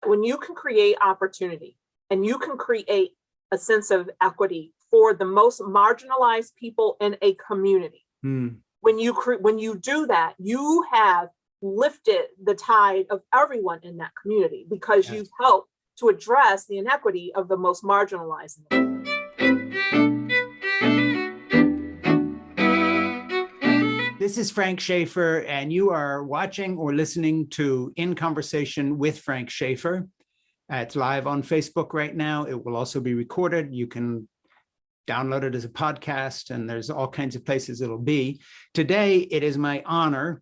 when you can create opportunity and you can create a sense of equity for the most marginalized people in a community, when you do that, you have lifted the tide of everyone in that community because you've helped to address the inequity of the most marginalized. This is Frank Schaeffer, and you are watching or listening to In Conversation with Frank Schaeffer. It's live on Facebook right now. It will also be recorded. You can download it as a podcast, and there's all kinds of places it'll be. Today, it is my honor,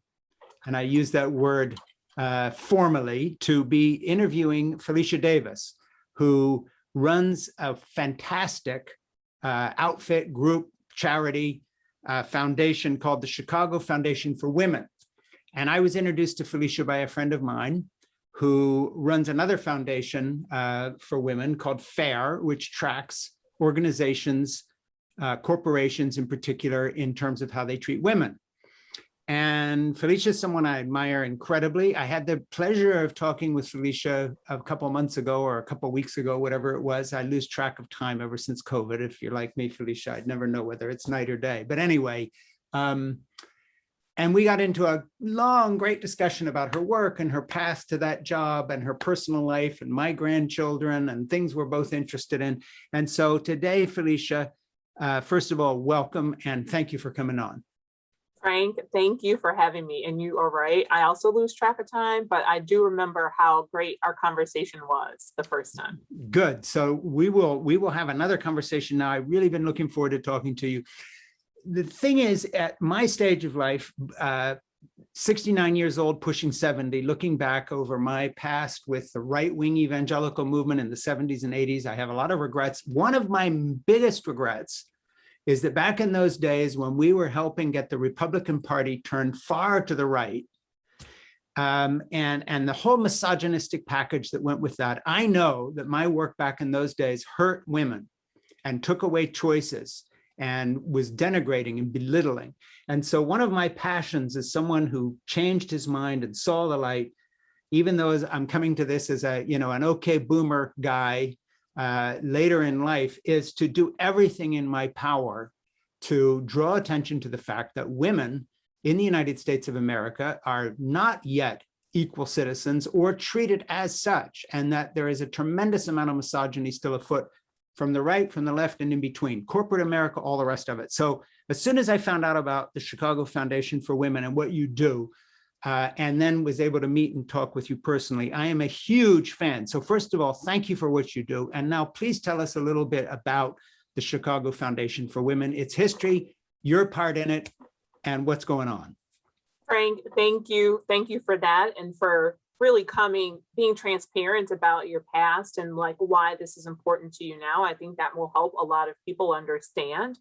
and I use that word formally, to be interviewing Felicia Davis, who runs a fantastic outfit, group, charity, foundation called the Chicago Foundation for Women. And I was introduced to Felicia by a friend of mine who runs another foundation for women called FAIR, which tracks organizations, corporations in particular, in terms of how they treat women. And Felicia is someone I admire incredibly. I had the pleasure of talking with Felicia a couple of months ago or a couple of weeks ago, whatever it was. I lose track of time ever since COVID. If you're like me, Felicia, I'd never know whether it's night or day. But anyway, and we got into a long, great discussion about her work and her path to that job and her personal life and my grandchildren and things we're both interested in. And so today, Felicia, first of all, welcome and thank you for coming on. Frank, thank you for having me. And you are right. I also lose track of time, but I do remember how great our conversation was the first time. Good. So we will have another conversation now. I've really been looking forward to talking to you. The thing is, at my stage of life, 69 years old, pushing 70, looking back over my past with the right-wing evangelical movement in the 70s and 80s, I have a lot of regrets. One of my biggest regrets is that back in those days when we were helping get the Republican Party turned far to the right, and the whole misogynistic package that went with that, I know that my work back in those days hurt women and took away choices and was denigrating and belittling. And so one of my passions as someone who changed his mind and saw the light, even though I'm coming to this as an okay boomer guy, later in life, is to do everything in my power to draw attention to the fact that women in the United States of America are not yet equal citizens or treated as such, and that there is a tremendous amount of misogyny still afoot from the right, from the left, and in between, corporate America, all the rest of it. So as soon as I found out about the Chicago Foundation for Women and what you do, and then was able to meet and talk with you personally, I am a huge fan. So first of all, thank you for what you do. And now please tell us a little bit about the Chicago Foundation for Women, its history, your part in it, and what's going on. Frank, thank you. Thank you for that and for really being transparent about your past and like why this is important to you now. I think that will help a lot of people understand.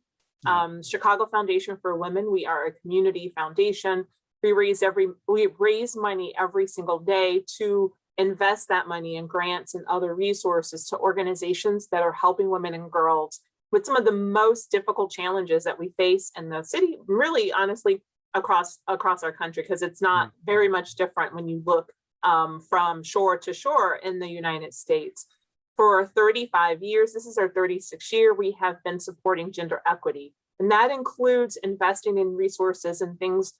Chicago Foundation for Women, we are a community foundation. We raise money every single day to invest that money in grants and other resources to organizations that are helping women and girls with some of the most difficult challenges that we face in the city, really, honestly, across our country, because it's not very much different when you look from shore to shore in the United States. For 35 years, this is our 36th year, we have been supporting gender equity. And that includes investing in resources and things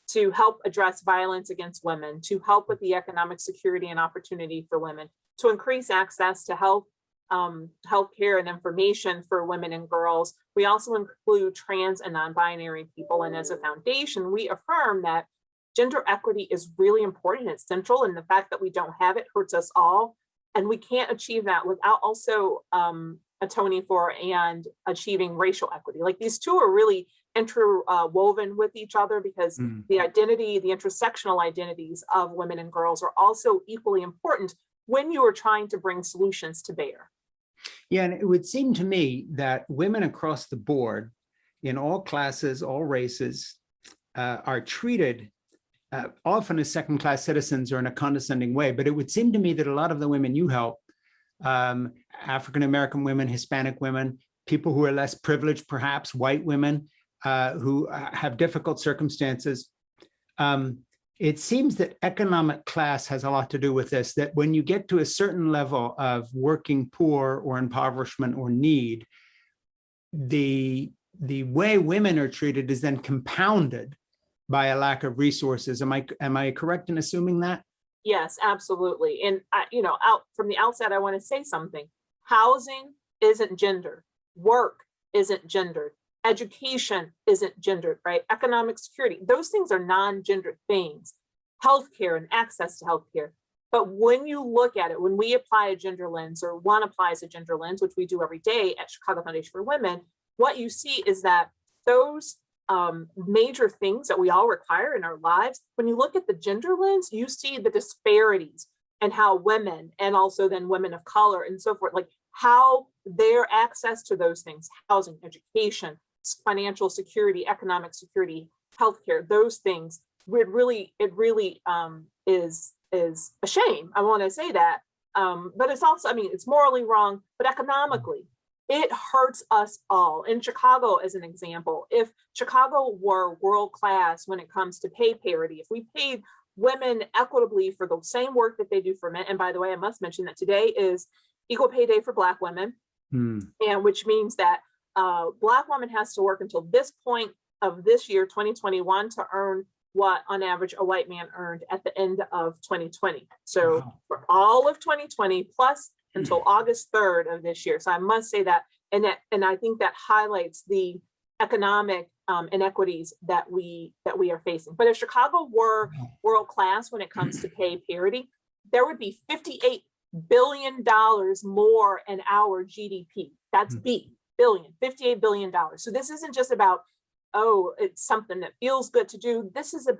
to help address violence against women, to help with the economic security and opportunity for women, to increase access to health care and information for women and girls. We also include trans and non-binary people. And as a foundation, we affirm that gender equity is really important. It's central, and the fact that we don't have it hurts us all. And we can't achieve that without also atoning for and achieving racial equity. Like these two are really interwoven with each other because the intersectional identities of women and girls are also equally important when you are trying to bring solutions to bear. Yeah, and it would seem to me that women across the board, in all classes, all races, are treated often as second-class citizens or in a condescending way. But it would seem to me that a lot of the women you help, African-American women, Hispanic women, people who are less privileged, perhaps white women, who have difficult circumstances, it seems that economic class has a lot to do with this, that when you get to a certain level of working poor or impoverishment or need, the way women are treated is then compounded by a lack of resources. Am I correct in assuming that? Yes, absolutely. And out from the outset, I want to say something. Housing isn't gendered. Work isn't gendered. Education isn't gendered, right? Economic security, those things are non-gendered things. Healthcare and access to healthcare. But when you look at it, when we apply a gender lens, or one applies a gender lens, which we do every day at Chicago Foundation for Women, what you see is that those major things that we all require in our lives, when you look at the gender lens, you see the disparities and how women, and also then women of color and so forth, like how their access to those things, housing, education, financial security, economic security, healthcare, those things, it really is a shame. I want to say that, but it's also, I mean, it's morally wrong, but economically, it hurts us all. In Chicago, as an example, if Chicago were world class when it comes to pay parity, if we paid women equitably for the same work that they do for men, and by the way, I must mention that today is Equal Pay Day for Black women, and which means that Black woman has to work until this point of this year, 2021, to earn what on average a white man earned at the end of 2020. So wow. For all of 2020 plus until August 3rd of this year. So I must say that, and I think that highlights the economic inequities that we are facing. But if Chicago were world class when it comes to pay parity, there would be $58 billion more in our GDP. That's $58 billion. So this isn't just about, oh, it's something that feels good to do. This is an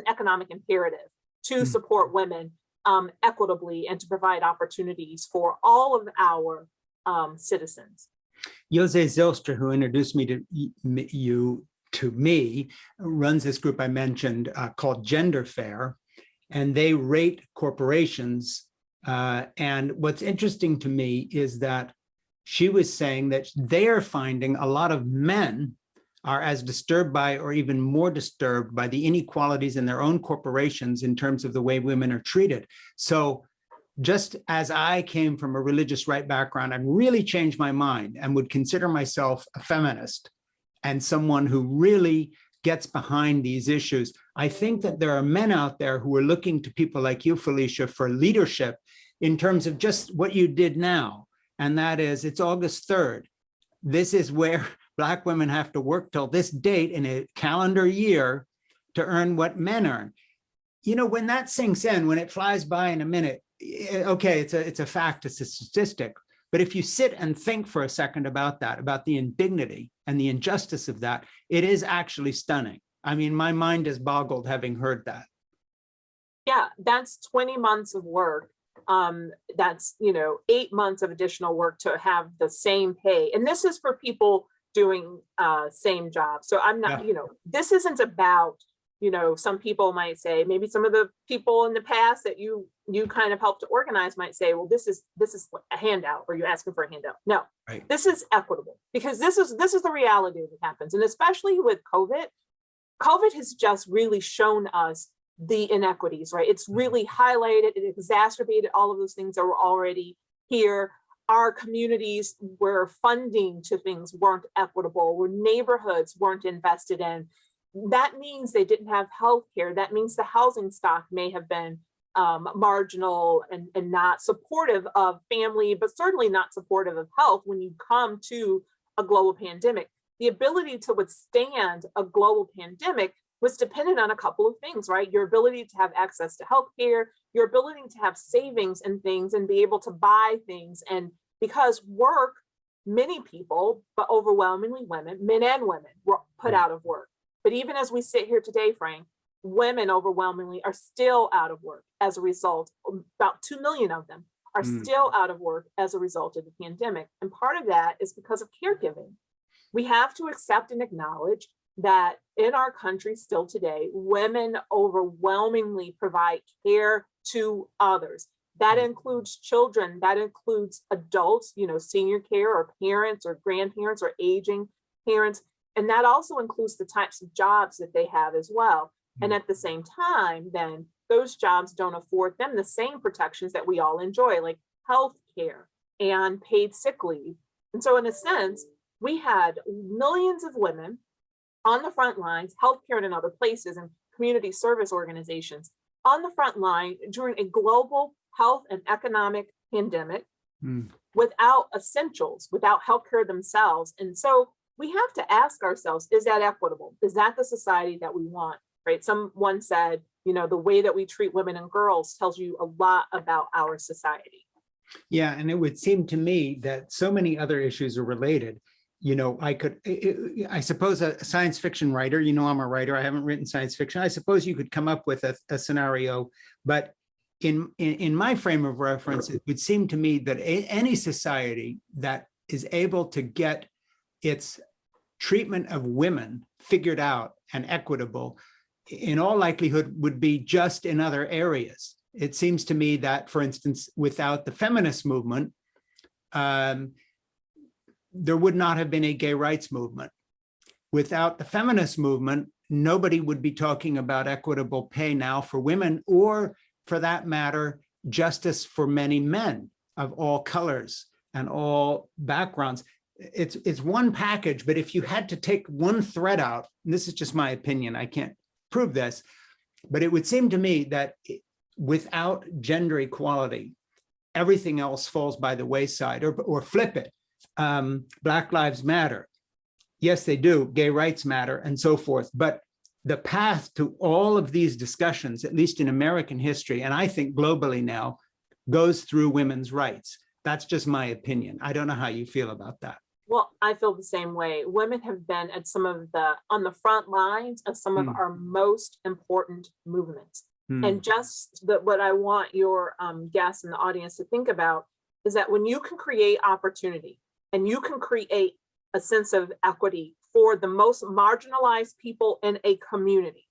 economic imperative to support women equitably and to provide opportunities for all of our citizens. Jose Zylstra, who introduced me to me, runs this group I mentioned called Gender Fair, and they rate corporations. And what's interesting to me is that she was saying that they are finding a lot of men are as disturbed by, or even more disturbed by, the inequalities in their own corporations in terms of the way women are treated. So just as I came from a religious right background, and really changed my mind and would consider myself a feminist and someone who really gets behind these issues, I think that there are men out there who are looking to people like you, Felicia, for leadership in terms of just what you did now. And that is, it's August 3rd. This is where Black women have to work till this date in a calendar year to earn what men earn. You know, when that sinks in, when it flies by in a minute, okay, it's a fact, it's a statistic. But if you sit and think for a second about that, about the indignity and the injustice of that, it is actually stunning. I mean, my mind is boggled having heard that. Yeah, that's 20 months of work. That's, 8 months of additional work to have the same pay. And this is for people doing same job. So I'm not, this isn't about, some people might say, maybe some of the people in the past that you kind of helped to organize might say, well, this is a handout, or you're asking for a handout. No, right. This is equitable, because this is the reality that happens. And especially with COVID has just really shown us the inequities, right? It's really highlighted, it exacerbated all of those things that were already here. Our communities where funding to things weren't equitable, where neighborhoods weren't invested in. That means they didn't have health care. That means the housing stock may have been marginal and not supportive of family, but certainly not supportive of health when you come to a global pandemic. The ability to withstand a global pandemic was dependent on a couple of things, right? Your ability to have access to healthcare, your ability to have savings and things and be able to buy things. And because work, many people, but overwhelmingly women, men and women, were put out of work. But even as we sit here today, Frank, women overwhelmingly are still out of work as a result. About 2 million of them are still out of work as a result of the pandemic. And part of that is because of caregiving. We have to accept and acknowledge that in our country still today, women overwhelmingly provide care to others. That includes children, that includes adults, senior care, or parents or grandparents or aging parents. And that also includes the types of jobs that they have as well. And at the same time, then those jobs don't afford them the same protections that we all enjoy, like health care and paid sick leave. And so in a sense, we had millions of women on the front lines, healthcare and in other places, and community service organizations on the front line during a global health and economic pandemic without essentials, without healthcare themselves. And so we have to ask ourselves, is that equitable? Is that the society that we want, right? Someone said, you know, the way that we treat women and girls tells you a lot about our society. Yeah, and it would seem to me that so many other issues are related. You know, I suppose a science fiction writer, you know, I'm a writer, I haven't written science fiction. I suppose you could come up with a scenario, but in my frame of reference, it would seem to me that any society that is able to get its treatment of women figured out and equitable, in all likelihood, would be just in other areas. It seems to me that, for instance, without the feminist movement, there would not have been a gay rights movement. Without the feminist movement, nobody would be talking about equitable pay now for women, or for that matter, justice for many men of all colors and all backgrounds. It's one package, but if you had to take one thread out, and this is just my opinion, I can't prove this, but it would seem to me that without gender equality, everything else falls by the wayside. Or flip it, Black Lives Matter. Yes, they do. Gay rights matter, and so forth. But the path to all of these discussions, at least in American history, and I think globally now, goes through women's rights. That's just my opinion. I don't know how you feel about that. Well, I feel the same way. Women have been at on the front lines of some of our most important movements. And just what I want your guests and the audience to think about is that when you can create opportunity and you can create a sense of equity for the most marginalized people in a community,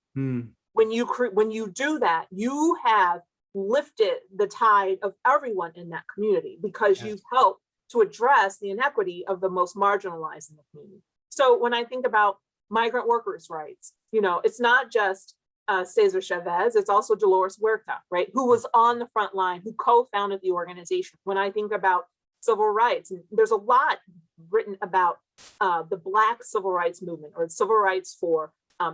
when you do that, you have lifted the tide of everyone in that community, because you've helped to address the inequity of the most marginalized in the community. So when I think about migrant workers' rights, you know, it's not just Cesar Chavez, it's also Dolores Huerta, right, who was on the front line, who co-founded the organization. When I think about civil rights, and there's a lot written about the Black civil rights movement, or civil rights for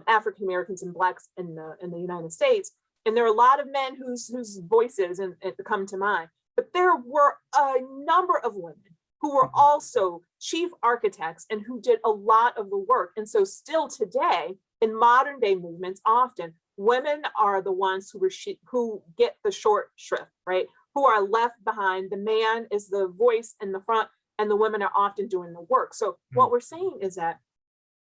African Americans and Blacks in the United States. And there are a lot of men whose voices come to mind, but there were a number of women who were also chief architects and who did a lot of the work. And so still today, in modern day movements, often women are the ones who get the short shrift, right? Who are left behind. The man is the voice in the front, and the women are often doing the work. So what we're saying is that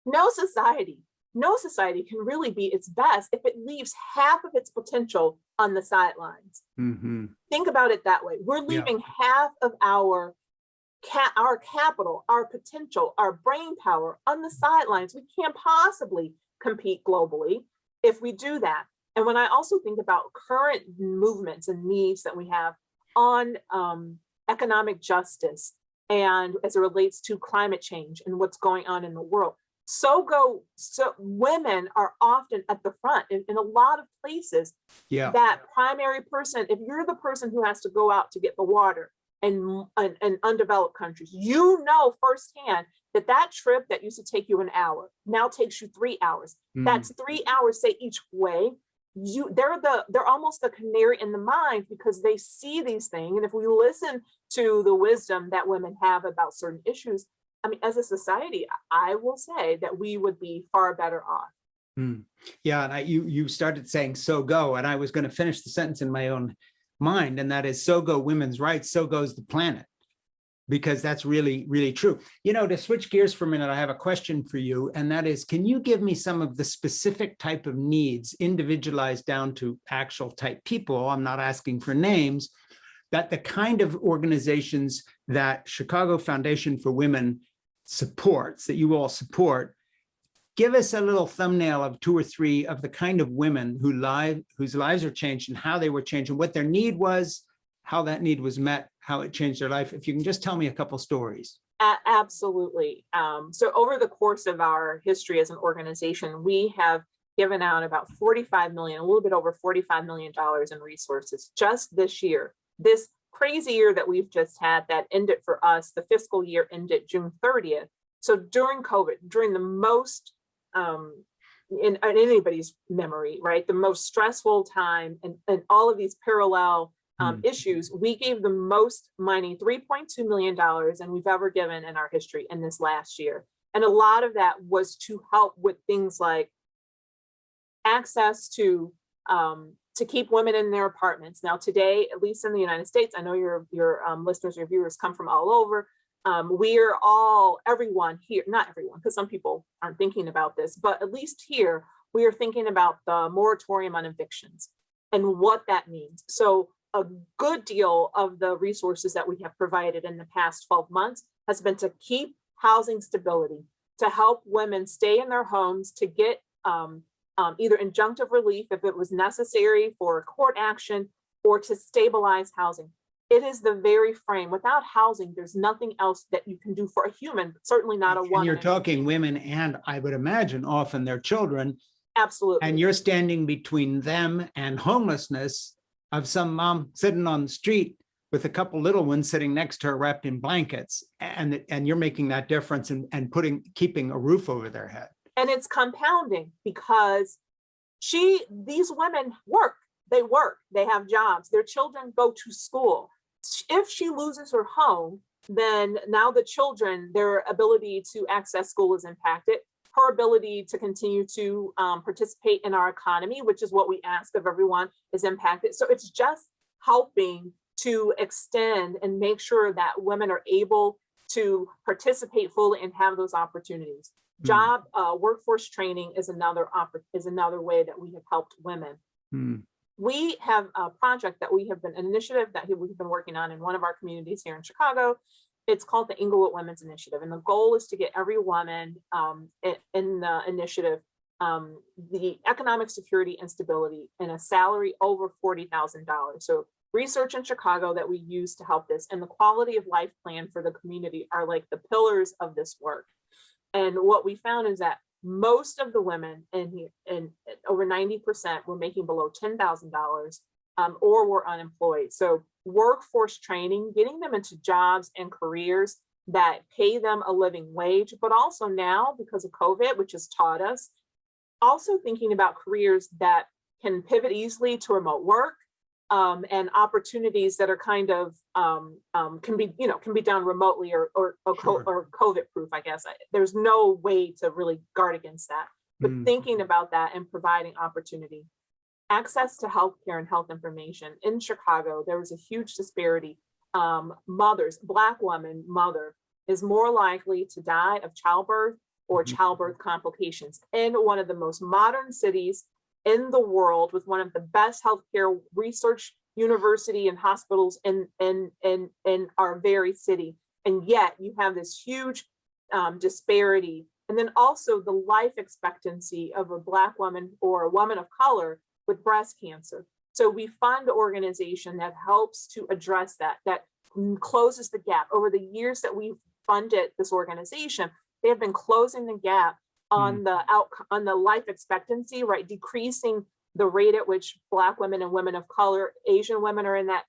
no society can really be its best if it leaves half of its potential on the sidelines. Think about it that way. We're leaving half of our capital, our potential, our brain power on the sidelines. We can't possibly compete globally if we do that. And when I also think about current movements and needs that we have on economic justice, and as it relates to climate change and what's going on in the world, so women are often at the front in a lot of places. That primary person, if you're the person who has to go out to get the water in undeveloped countries, you know firsthand that trip that used to take you an hour now takes you 3 hours. That's 3 hours, say, each way. They're almost the canary in the mine, because they see these things. And if we listen to the wisdom that women have about certain issues, I mean, as a society, I will say that we would be far better off. Yeah, and you started saying "so go," and I was going to finish the sentence in my own mind, and that is, "So go women's rights, so goes the planet," because that's really, really true. You know, to switch gears for a minute, I have a question for you, and that is, can you give me some of the specific type of needs, individualized down to actual type people? I'm not asking for names, that the kind of organizations that Chicago Foundation for Women supports, that you all support. Give us a little thumbnail of 2 or 3 of the kind of women whose lives are changed, and how they were changed, and what their need was, how that need was met, how it changed their life. If you can just tell me a couple stories. Absolutely. So over the course of our history as an organization, we have given out about 45 million, a little bit over $45 million in resources just this year. This crazy year that we've just had that ended for us, the fiscal year ended June 30th. So during COVID, during the most, in anybody's memory, right, the most stressful time and all of these parallel issues, we gave the most money, $3.2 million, and we've ever given in our history in this last year. And a lot of that was to help with things like access to keep women in their apartments. Now today, at least in the United States, I know your listeners, your viewers come from all over. We are everyone here, not everyone, because some people aren't thinking about this, but at least here, we are thinking about the moratorium on evictions and what that means. So a good deal of the resources that we have provided in the past 12 months has been to keep housing stability, to help women stay in their homes, to get either injunctive relief if it was necessary for court action, or to stabilize housing. It is the very frame. Without housing, there's nothing else that you can do for a human, certainly not a woman. And you're talking women, and I would imagine often their children. Absolutely. And you're standing between them and homelessness of some mom sitting on the street with a couple little ones sitting next to her wrapped in blankets, and you're making that difference and keeping a roof over their head. And it's compounding because these women work, they have jobs, their children go to school. If she loses her home, then now the children, their ability to access school is impacted. Her ability to continue to participate in our economy, which is what we ask of everyone, is impacted. So it's just helping to extend and make sure that women are able to participate fully and have those opportunities. Job workforce training is another way that we have helped women. We have a project that an initiative that we've been working on in one of our communities here in Chicago. It's called the Inglewood Women's Initiative. And the goal is to get every woman in the initiative the economic security and stability and a salary over $40,000. So research in Chicago that we use to help this and the quality of life plan for the community are like the pillars of this work. And what we found is that most of the women in over 90% were making below $10,000 or were unemployed. So workforce training, getting them into jobs and careers that pay them a living wage, but also now because of COVID, which has taught us, also thinking about careers that can pivot easily to remote work and opportunities that are kind of can be done remotely or COVID proof, I guess. There's no way to really guard against that, but thinking about that and providing opportunity. Access to healthcare and health information. In Chicago, there was a huge disparity. Black woman mother is more likely to die of childbirth or childbirth complications in one of the most modern cities in the world with one of the best healthcare research university and hospitals in our very city. And yet you have this huge disparity. And then also the life expectancy of a Black woman or a woman of color with breast cancer. So we fund an organization that helps to address that closes the gap. Over the years that we've funded this organization, they have been closing the gap on the life expectancy, right? Decreasing the rate at which Black women and women of color, Asian women are in that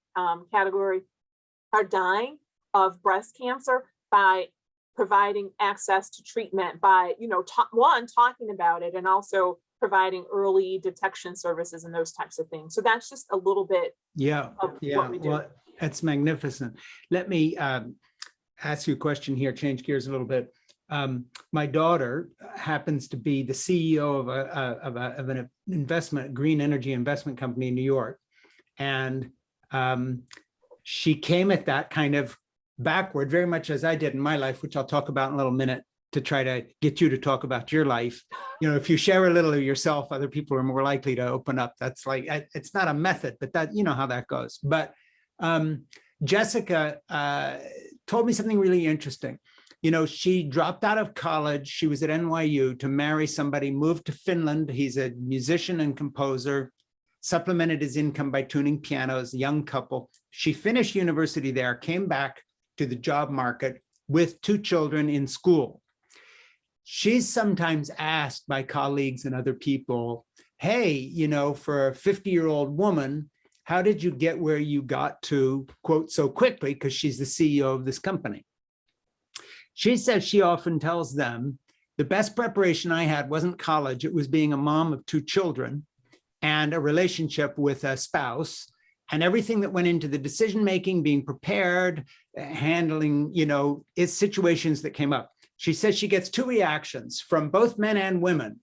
category, are dying of breast cancer by providing access to treatment, by, talking about it and also providing early detection services and those types of things. So that's just a little bit of what we do. Well, that's magnificent. Let me ask you a question here, change gears a little bit. My daughter happens to be the CEO of an investment, green energy investment company in New York. And she came at that kind of backward, very much as I did in my life, which I'll talk about in a little minute to try to get you to talk about your life. If you share a little of yourself, other people are more likely to open up. That's like, it's not a method, but that, how that goes. But Jessica told me something really interesting. She dropped out of college. She was at NYU to marry somebody, moved to Finland. He's a musician and composer, supplemented his income by tuning pianos, a young couple. She finished university there, came back to the job market with 2 children in school. She's sometimes asked by colleagues and other people, hey, for a 50-year-old woman, how did you get where you got to, quote, so quickly? Because she's the CEO of this company. She says she often tells them, the best preparation I had wasn't college. It was being a mom of 2 children and a relationship with a spouse, and everything that went into the decision-making, being prepared, handling, situations that came up. She says she gets 2 reactions from both men and women.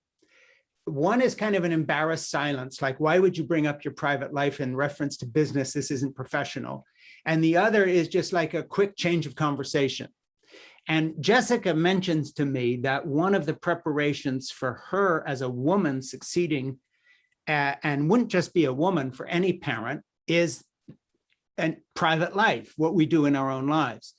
One is kind of an embarrassed silence, like, why would you bring up your private life in reference to business? This isn't professional. And the other is just like a quick change of conversation. And Jessica mentions to me that one of the preparations for her as a woman succeeding, and wouldn't just be a woman, for any parent, is a private life, what we do in our own lives.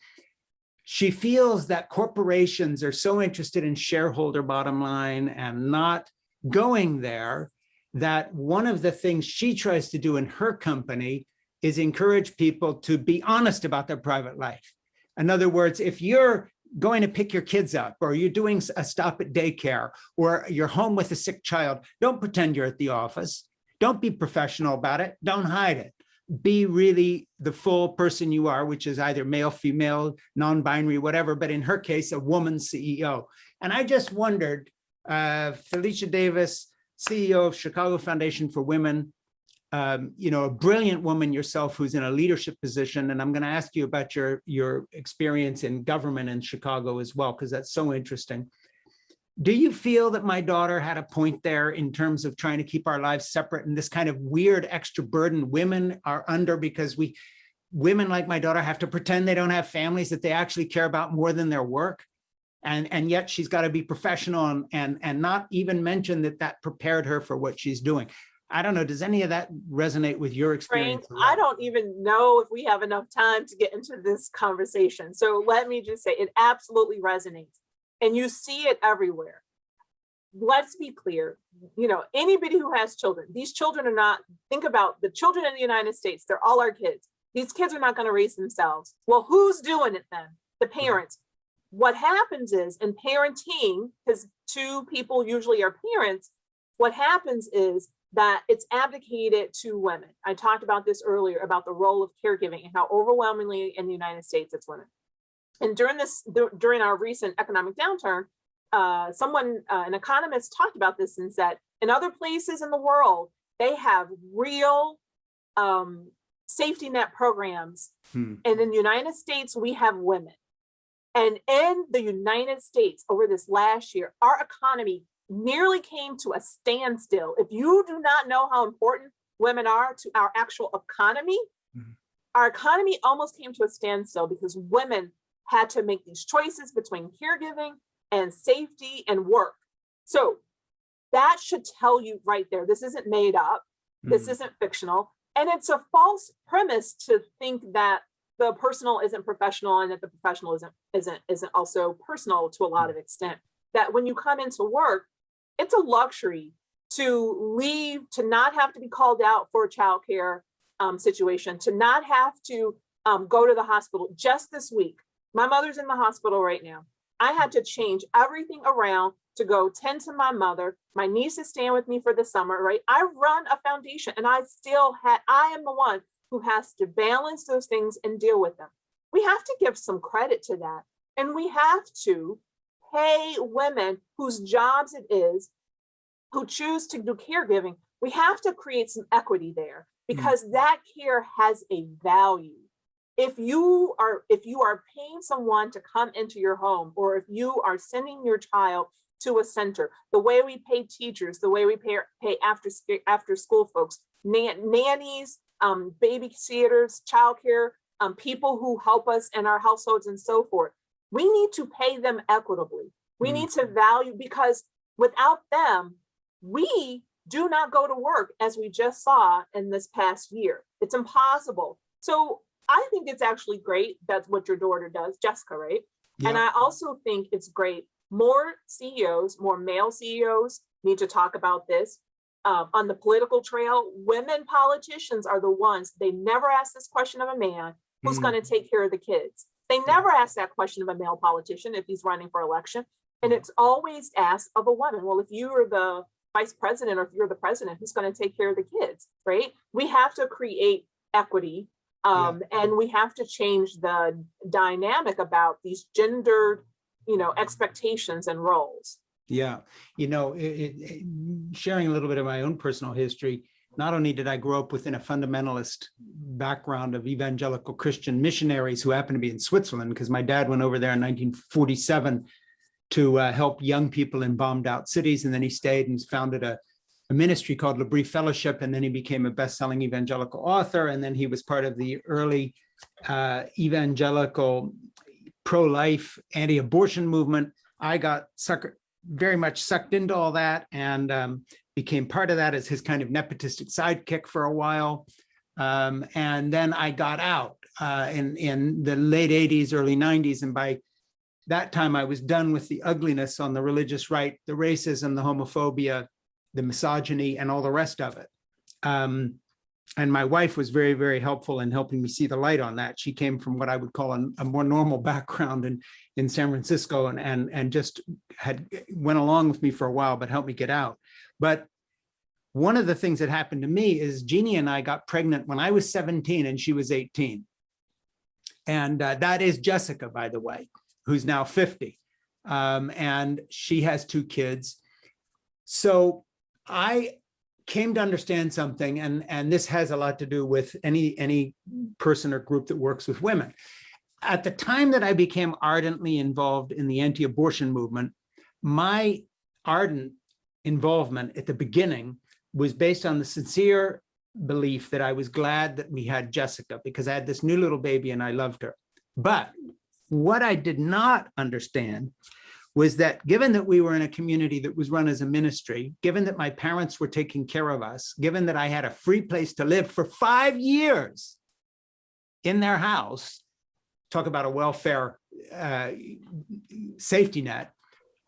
She feels that corporations are so interested in shareholder bottom line and not going there, that one of the things she tries to do in her company is encourage people to be honest about their private life. In other words, if you're going to pick your kids up, or you're doing a stop at daycare, or you're home with a sick child, don't pretend you're at the office. Don't be professional about it. Don't hide it. Be really the full person you are, which is either male, female, non-binary, whatever, but in her case, a woman CEO. And I just wondered, Felicia Davis, CEO of Chicago Foundation for Women, a brilliant woman yourself who's in a leadership position. And I'm going to ask you about your experience in government in Chicago as well, because that's so interesting. Do you feel that my daughter had a point there in terms of trying to keep our lives separate and this kind of weird extra burden women are under, because women like my daughter have to pretend they don't have families that they actually care about more than their work? And yet she's got to be professional and not even mention that prepared her for what she's doing. I don't know, does any of that resonate with your experience? Frank, I don't even know if we have enough time to get into this conversation. So let me just say, it absolutely resonates. And you see it everywhere. Let's be clear, anybody who has children, these children are not, think about the children in the United States, they're all our kids. These kids are not going to raise themselves. Well, who's doing it then? The parents. What happens is in parenting, because 2 people usually are parents, what happens is that it's abdicated to women. I talked about this earlier about the role of caregiving and how overwhelmingly in the United States it's women. And during our recent economic downturn, an economist talked about this and said, in other places in the world, they have real safety net programs. And in the United States, we have women. And in the United States over this last year, our economy nearly came to a standstill. If you do not know how important women are to our actual economy, our economy almost came to a standstill because women had to make these choices between caregiving and safety and work. So that should tell you right there, this isn't made up, this isn't fictional. And it's a false premise to think that the personal isn't professional and that the professional isn't also personal to a lot of extent. That when you come into work, it's a luxury to leave, to not have to be called out for a childcare situation, to not have to go to the hospital. Just this week, my mother's in the hospital right now. I had to change everything around to go tend to my mother. My niece is staying with me for the summer, right? I run a foundation and I am the one who has to balance those things and deal with them. We have to give some credit to that. And we have to pay women whose jobs it is, who choose to do caregiving. We have to create some equity there because that care has a value. If you are paying someone to come into your home, or if you are sending your child to a center, the way we pay teachers, the way we pay after school folks, nannies, babysitters, childcare, people who help us in our households and so forth, we need to pay them equitably. We need to value, because without them, we do not go to work, as we just saw in this past year. It's impossible. So I think it's actually great. That's what your daughter does, Jessica, right? Yeah. And I also think it's great. More CEOs, more male CEOs need to talk about this. On the political trail, women politicians are the ones, they never ask this question of a man, who's going to take care of the kids? They never ask that question of a male politician if he's running for election. And it's always asked of a woman. Well, if you are the vice president, or if you're the president, who's going to take care of the kids, right? We have to create equity, and we have to change the dynamic about these gendered, expectations and roles. Yeah, sharing a little bit of my own personal history, not only did I grow up within a fundamentalist background of evangelical Christian missionaries who happened to be in Switzerland, because my dad went over there in 1947 to help young people in bombed out cities. And then he stayed and founded a ministry called Le Brie Fellowship. And then he became a best-selling evangelical author. And then he was part of the early evangelical pro-life, anti-abortion movement. I got very much sucked into all that, and became part of that as his kind of nepotistic sidekick for a while. And then I got out in the late 80s, early 90s. And by that time, I was done with the ugliness on the religious right, the racism, the homophobia, the misogyny, and all the rest of it. And my wife was very, very helpful in helping me see the light on that. She came from what I would call a more normal background in San Francisco, and just went along with me for a while, but helped me get out. But one of the things that happened to me is Jeannie and I got pregnant when I was 17 and she was 18. And that is Jessica, by the way, who's now 50. And she has 2 kids. So I came to understand something, and this has a lot to do with any person or group that works with women. At the time that I became ardently involved in the anti-abortion movement, my ardent involvement at the beginning was based on the sincere belief that I was glad that we had Jessica, because I had this new little baby and I loved her. But what I did not understand was that, given that we were in a community that was run as a ministry, given that my parents were taking care of us, given that I had a free place to live for 5 years in their house, talk about a welfare safety net,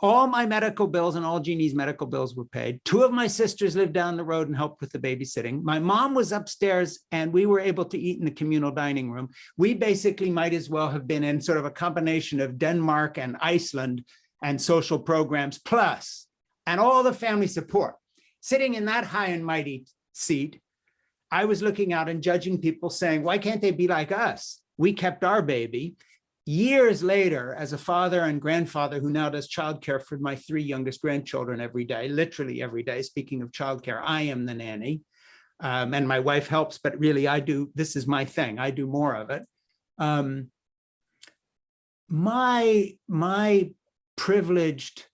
all my medical bills and all Jeannie's medical bills were paid. 2 of my sisters lived down the road and helped with the babysitting. My mom was upstairs, and we were able to eat in the communal dining room. We basically might as well have been in sort of a combination of Denmark and Iceland and social programs plus, and all the family support. Sitting in that high and mighty seat, I was looking out and judging people, saying, why can't they be like us? We kept our baby. Years later, as a father and grandfather who now does childcare for my 3 youngest grandchildren every day, literally every day, speaking of childcare, I am the nanny. And my wife helps, but really this is my thing. I do more of it. My privileged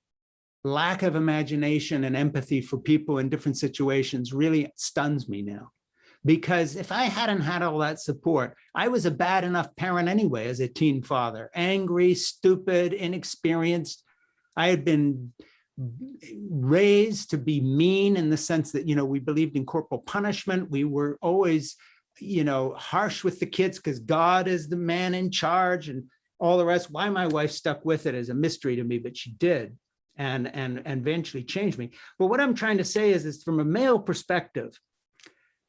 lack of imagination and empathy for people in different situations really stuns me now. Because if I hadn't had all that support, I was a bad enough parent anyway as a teen father. Angry, stupid, inexperienced. I had been raised to be mean in the sense that, we believed in corporal punishment. We were always, harsh with the kids because God is the man in charge and all the rest. Why my wife stuck with it is a mystery to me, but she did, and eventually changed me. But what I'm trying to say is from a male perspective,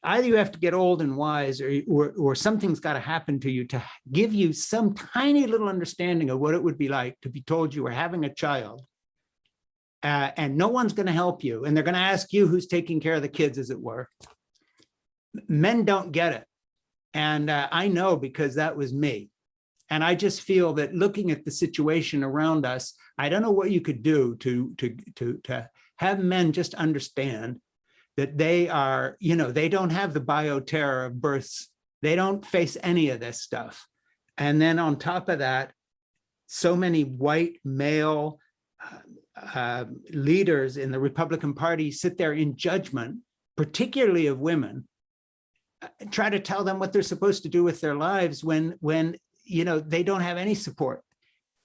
either you have to get old and wise, or something's got to happen to you to give you some tiny little understanding of what it would be like to be told you were having a child, and no one's going to help you, and they're going to ask you who's taking care of the kids, as it were. Men don't get it, and I know, because that was me. And I just feel that looking at the situation around us, I don't know what you could do to have men just understand that they are, they don't have the bioterror of births. They don't face any of this stuff. And then on top of that, so many white male leaders in the Republican Party sit there in judgment, particularly of women, try to tell them what they're supposed to do with their lives when they don't have any support.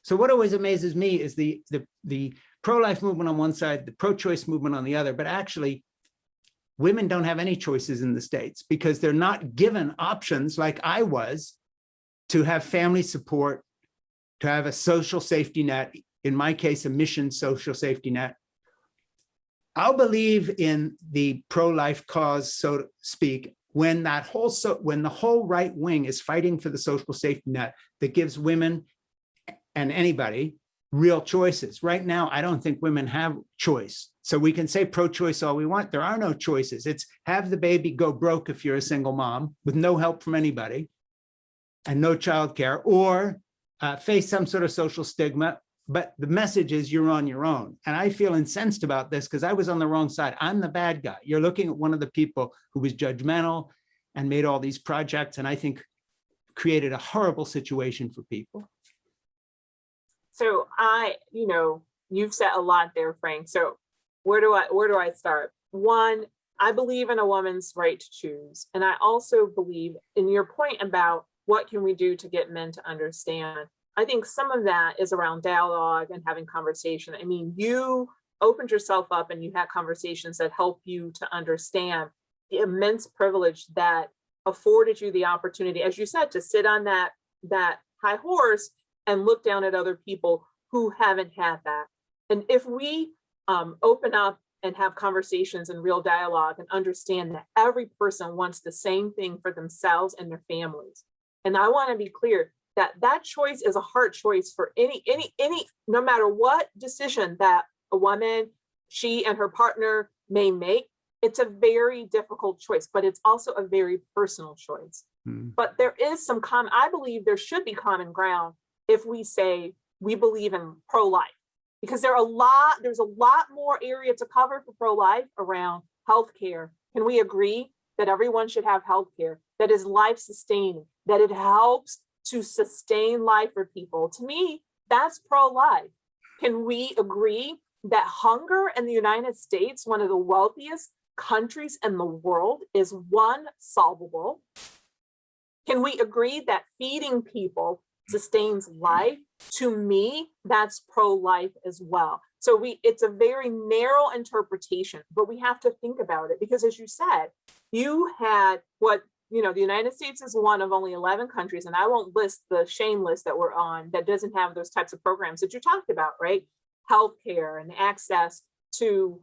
So what always amazes me is the pro-life movement on one side, the pro-choice movement on the other, but actually women don't have any choices in the States because they're not given options like I was to have family support, to have a social safety net, in my case, a mission social safety net. I'll believe in the pro-life cause, so to speak, when the whole right wing is fighting for the social safety net that gives women and anybody real choices. Right now, I don't think women have choice. So we can say pro-choice all we want. There are no choices. It's have the baby, go broke if you're a single mom with no help from anybody and no childcare, or face some sort of social stigma. But the message is you're on your own. And I feel incensed about this because I was on the wrong side. I'm the bad guy. You're looking at one of the people who was judgmental and made all these projects, and I think created a horrible situation for people. So you've said a lot there, Frank. So where do I start? One, I believe in a woman's right to choose. And I also believe in your point about what can we do to get men to understand. I think some of that is around dialogue and having conversation. I mean, you opened yourself up and you had conversations that help you to understand the immense privilege that afforded you the opportunity, as you said, to sit on that high horse and look down at other people who haven't had that. And if we open up and have conversations and real dialogue and understand that every person wants the same thing for themselves and their families. And I want to be clear that that choice is a hard choice for any, no matter what decision that a woman, she and her partner may make. It's a very difficult choice, but it's also a very personal choice. But there is I believe there should be common ground if we say we believe in pro-life, because there's a lot more area to cover for pro-life around healthcare. Can we agree that everyone should have healthcare that is life-sustaining, that it helps to sustain life for people? To me, that's pro-life. Can we agree that hunger in the United States, one of the wealthiest countries in the world, is solvable? Can we agree that feeding people sustains life? To me, that's pro-life as well. So it's a very narrow interpretation, but we have to think about it because, as you said, you had the United States is one of only 11 countries, and I won't list the shame list that we're on that doesn't have those types of programs that you talked about, right? Healthcare and access to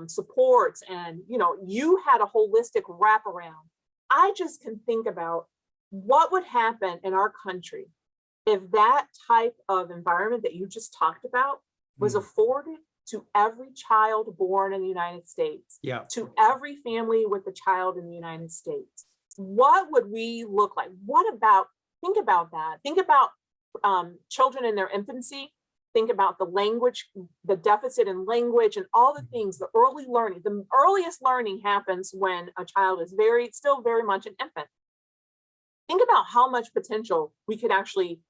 supports, and you had a holistic wraparound. I just can think about what would happen in our country if that type of environment that you just talked about was afforded to every child born in the United States, to every family with a child in the United States. What would we look like? Think about that. Think about children in their infancy. Think about the language, the deficit in language and all the things, the early learning. The earliest learning happens when a child is still very much an infant. Think about how much potential we could actually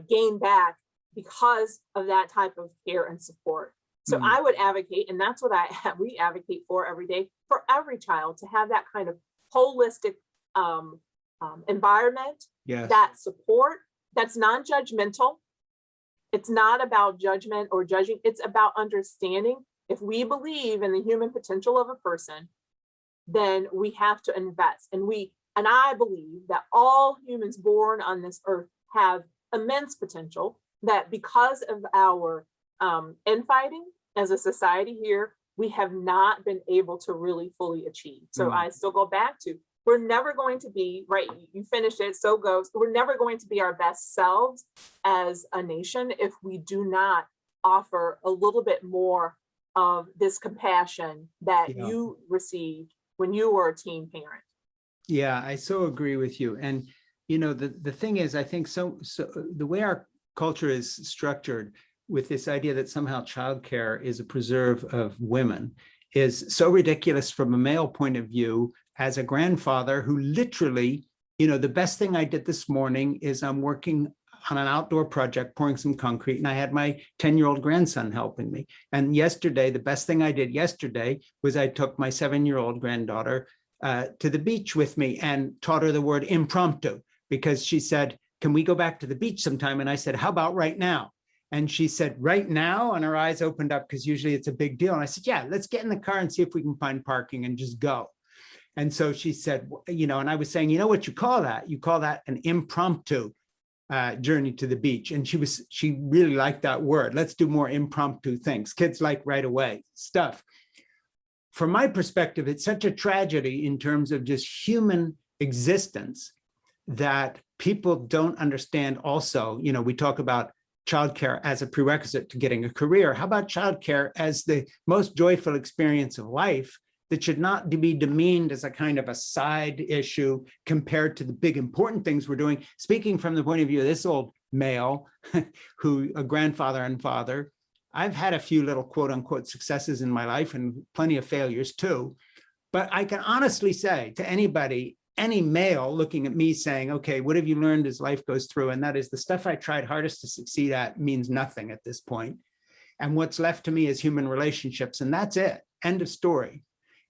gain back because of that type of care and support. So I would advocate, and that's what we advocate for every day, for every child to have that kind of holistic environment, that support, that's non-judgmental. It's not about judgment or judging. It's about understanding. If we believe in the human potential of a person, then we have to invest. And I believe that all humans born on this earth have immense potential, that because of our infighting as a society here, we have not been able to really fully achieve. So I still go back to, we're never going to be, right, you finished it, so goes, we're never going to be our best selves as a nation if we do not offer a little bit more of this compassion that you received when you were a teen parent. Yeah, I so agree with you. And, the thing is, I think so the way our culture is structured with this idea that somehow childcare is a preserve of women is so ridiculous from a male point of view. As a grandfather who literally, the best thing I did this morning is I'm working on an outdoor project, pouring some concrete, and I had my 10-year-old grandson helping me. And yesterday, the best thing I did yesterday was I took my 7-year-old granddaughter to the beach with me and taught her the word impromptu, because she said, can we go back to the beach sometime? And I said, how about right now? And she said, right now? And her eyes opened up, because usually it's a big deal. And I said, yeah, let's get in the car and see if we can find parking and just go. And so she said, and I was saying, what you call that? You call that an impromptu journey to the beach. And she really liked that word. Let's do more impromptu things. Kids like right away stuff. From my perspective, it's such a tragedy in terms of just human existence that people don't understand also. We talk about childcare as a prerequisite to getting a career? How about childcare as the most joyful experience of life that should not be demeaned as a kind of a side issue compared to the big important things we're doing? Speaking from the point of view of this old male, who a grandfather and father, I've had a few little quote unquote successes in my life and plenty of failures too. But I can honestly say to anybody, any male looking at me saying, okay, what have you learned as life goes through? And that is the stuff I tried hardest to succeed at means nothing at this point. And what's left to me is human relationships. And that's it. End of story.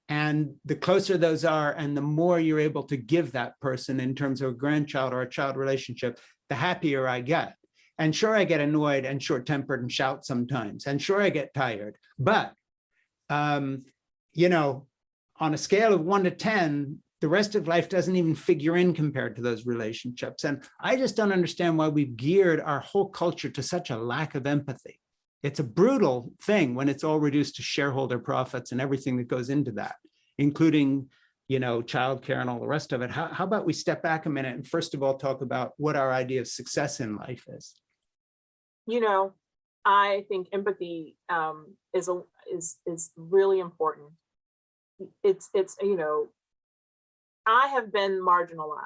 And the closer those are, and the more you're able to give that person in terms of a grandchild or a child relationship, the happier I get. And sure, I get annoyed and short-tempered and shout sometimes. And sure, I get tired. But, you know, on a scale of 1 to 10, the rest of life doesn't even figure in compared to those relationships. And I just don't understand why we've geared our whole culture to such a lack of empathy. It's a brutal thing when it's all reduced to shareholder profits and everything that goes into that, including, you know, childcare and all the rest of it. How about we step back a minute and first of all talk about what our idea of success in life is? You know, I think empathy is really important. It's you know, I have been marginalized.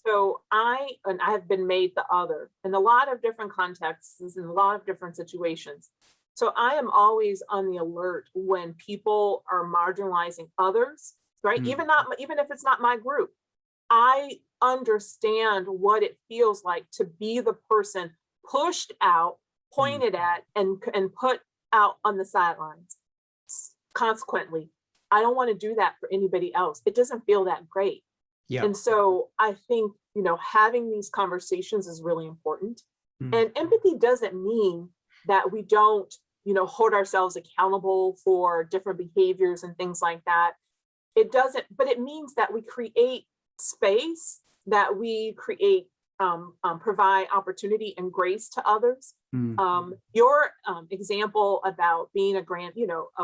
So I have been made the other in a lot of different contexts, in a lot of different situations. So I am always on the alert when people are marginalizing others, right? Even if it's not my group. I understand what it feels like to be the person pushed out, pointed at, and put out on the sidelines. Consequently, I don't want to do that for anybody else. It doesn't feel that great. Yeah. And so I think, you know, having these conversations is really important. And empathy doesn't mean that we don't, you know, hold ourselves accountable for different behaviors and things like that. It doesn't, but it means that we create space, that we create, provide opportunity and grace to others. Your example about being a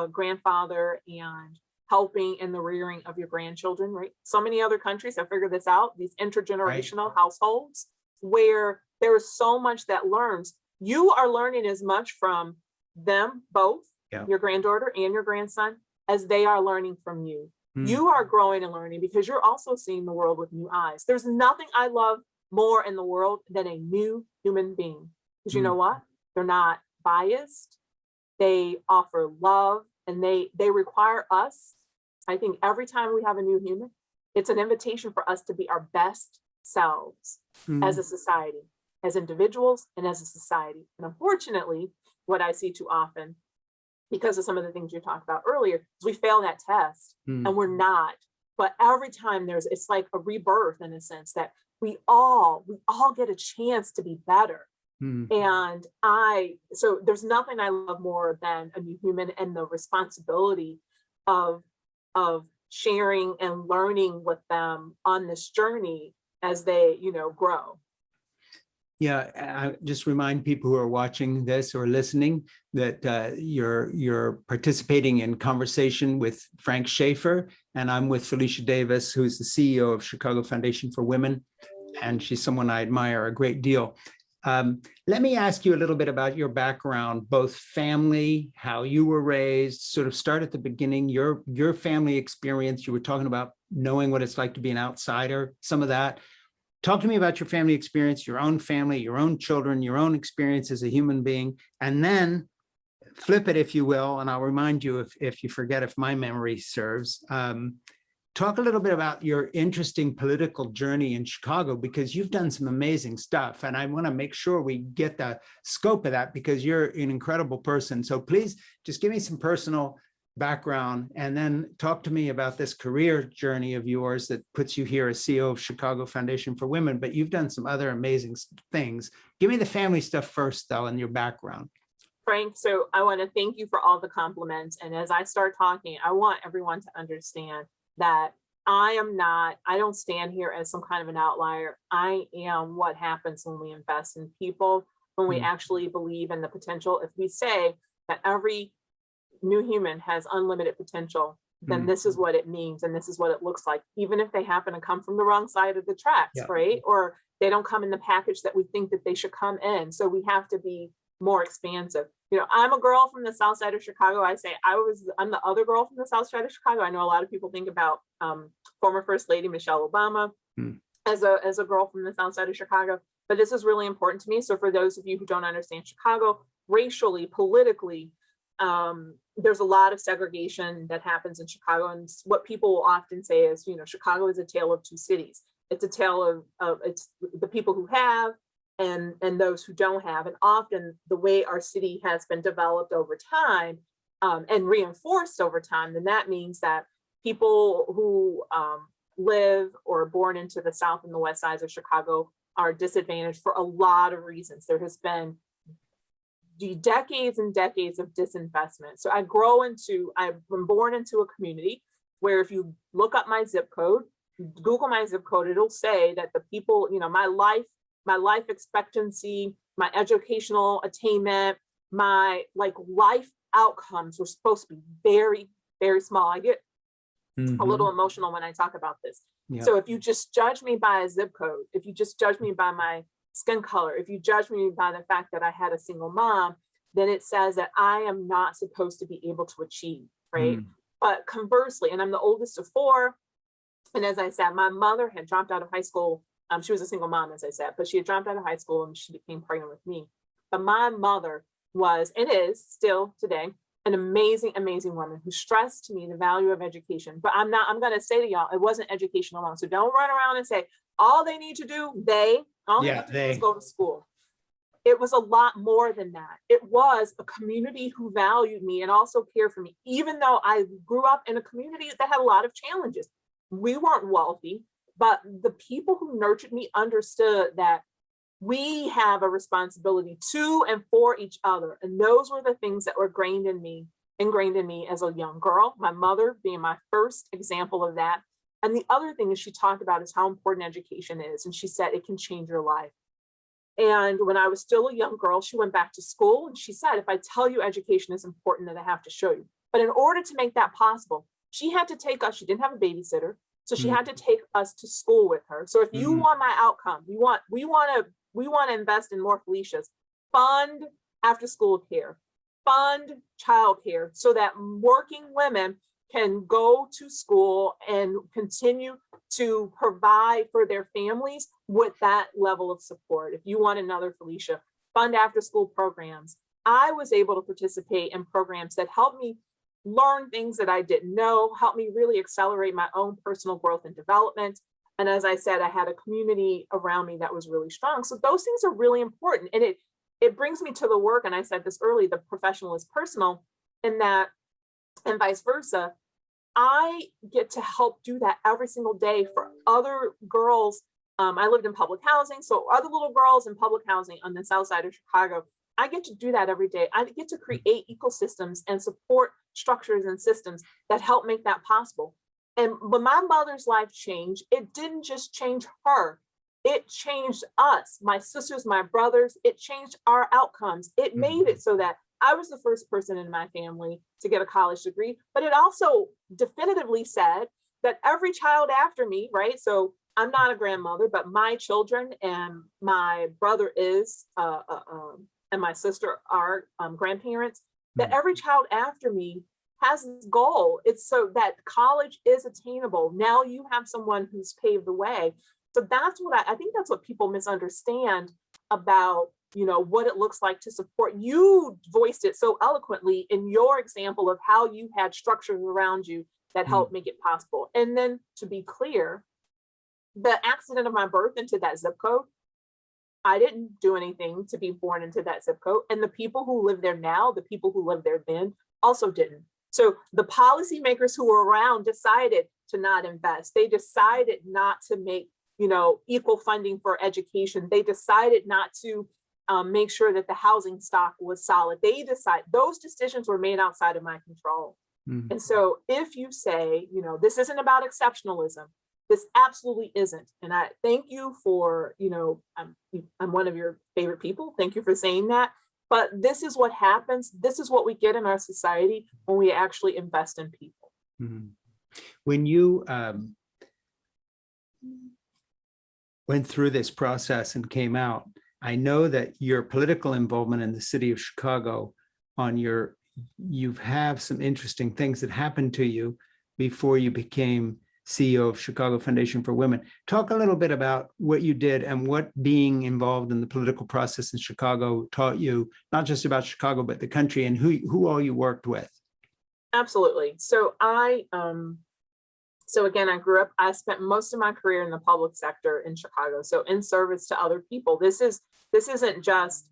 grandfather and helping in the rearing of your grandchildren, right? So many other countries have figured this out, these intergenerational households where there is so much that learns. You are learning as much from them both, your granddaughter and your grandson, as they are learning from you. You are growing and learning because you're also seeing the world with new eyes. There's nothing I love more in the world than a new human being. Because you know what? They're not biased. They offer love, and they require us. I think every time we have a new human, it's an invitation for us to be our best selves as a society, as individuals and as a society. And unfortunately, what I see too often, because of some of the things you talked about earlier, is we fail that test and we're not. But every time it's like a rebirth in a sense that we all get a chance to be better. And so there's nothing I love more than a new human and the responsibility of sharing and learning with them on this journey as they, you know, grow. Yeah, I just remind people who are watching this or listening that you're participating in conversation with Frank Schaeffer, and I'm with Felicia Davis, who's the CEO of Chicago Foundation for Women, and she's someone I admire a great deal. Let me ask you a little bit about your background, both family, how you were raised, sort of start at the beginning, your family experience. You were talking about knowing what it's like to be an outsider, some of that. Talk to me about your family experience, your own family, your own children, your own experience as a human being, and then flip it, if you will, and I'll remind you if you forget, if my memory serves. Talk a little bit about your interesting political journey in Chicago, because you've done some amazing stuff. And I want to make sure we get the scope of that because you're an incredible person. So please just give me some personal background and then talk to me about this career journey of yours that puts you here as CEO of Chicago Foundation for Women. But you've done some other amazing things. Give me the family stuff first, though, and your background. Frank, so I want to thank you for all the compliments. And as I start talking, I want everyone to understand that I don't stand here as some kind of an outlier. I am what happens when we invest in people, when we actually believe in the potential. If we say that every new human has unlimited potential, then this is what it means and this is what it looks like, even if they happen to come from the wrong side of the tracks, right? Or They don't come in the package that we think that they should come in. So we have to be more expansive. You know, I'm a girl from the South Side of Chicago. I say I'm the other girl from the South Side of Chicago. I know a lot of people think about former First Lady Michelle Obama as a girl from the South Side of Chicago, but this is really important to me. So for those of you who don't understand Chicago, racially, politically, there's a lot of segregation that happens in Chicago. And what people will often say is, you know, Chicago is a tale of two cities. It's a tale of it's the people who have and those who don't have. And often the way our city has been developed over time and reinforced over time, then that means that people who live or are born into the South and the West sides of Chicago are disadvantaged for a lot of reasons. There has been decades and decades of disinvestment. So I'm born into a community where if you look up my zip code, Google my zip code, it'll say that the people, you know, my life expectancy, my educational attainment, my life outcomes were supposed to be very, very small. I get a little emotional when I talk about this. Yeah. So if you just judge me by a zip code, if you just judge me by my skin color, if you judge me by the fact that I had a single mom, then it says that I am not supposed to be able to achieve, right? But conversely, and I'm the oldest of four, and as I said, my mother had dropped out of high school. She was a single mom, as I said, but she had dropped out of high school and she became pregnant with me. But my mother was, and is still today, an amazing, amazing woman who stressed to me the value of education. But I'm going to say to y'all, it wasn't education alone. So don't run around and say, all they need to do, all they need to do is go to school. It was a lot more than that. It was a community who valued me and also cared for me, even though I grew up in a community that had a lot of challenges. We weren't wealthy, but the people who nurtured me understood that we have a responsibility to and for each other. And those were the things that were ingrained in me as a young girl, my mother being my first example of that. And the other thing that she talked about is how important education is. And she said, it can change your life. And when I was still a young girl, she went back to school and she said, if I tell you education is important, then I have to show you. But in order to make that possible, she had to take us, she didn't have a babysitter. So she had to take us to school with her. So if you want my outcome, we want to invest in more Felicias, fund after school care, fund childcare so that working women can go to school and continue to provide for their families with that level of support. If you want another Felicia, fund after school programs. I was able to participate in programs that helped me learn things that I didn't know, helped me really accelerate my own personal growth and development. And as I said, I had a community around me that was really strong. So those things are really important. And it brings me to the work. And I said this early, the professional is personal in that, and vice versa. I get to help do that every single day for other girls. I lived in public housing. So other little girls in public housing on the South Side of Chicago, I get to do that every day. I get to create ecosystems and support structures and systems that help make that possible. And when my mother's life changed, it didn't just change her. It changed us, my sisters, my brothers. It changed our outcomes. It made it so that I was the first person in my family to get a college degree, but it also definitively said that every child after me, right? So I'm not a grandmother, but my children and my brother is, and my sister are grandparents, that every child after me has this goal. It's so that college is attainable. Now you have someone who's paved the way. So that's what I think that's what people misunderstand about, you know, what it looks like to support. You voiced it so eloquently in your example of how you had structures around you that helped make it possible. And then to be clear, the accident of my birth into that zip code, I didn't do anything to be born into that zip code. And the people who live there now, the people who lived there then also didn't. So the policymakers who were around decided to not invest. They decided not to make, you know, equal funding for education. They decided not to make sure that the housing stock was solid. Those decisions were made outside of my control. And so if you say, you know, this isn't about exceptionalism, this absolutely isn't. And I thank you for, you know, I'm one of your favorite people. Thank you for saying that. But this is what happens. This is what we get in our society when we actually invest in people. When you went through this process and came out, I know that your political involvement in the city of Chicago you have some interesting things that happened to you before you became CEO of Chicago Foundation for Women. Talk a little bit about what you did and what being involved in the political process in Chicago taught you, not just about Chicago, but the country, and who all you worked with. Absolutely. So again, I spent most of my career in the public sector in Chicago. So in service to other people. This isn't just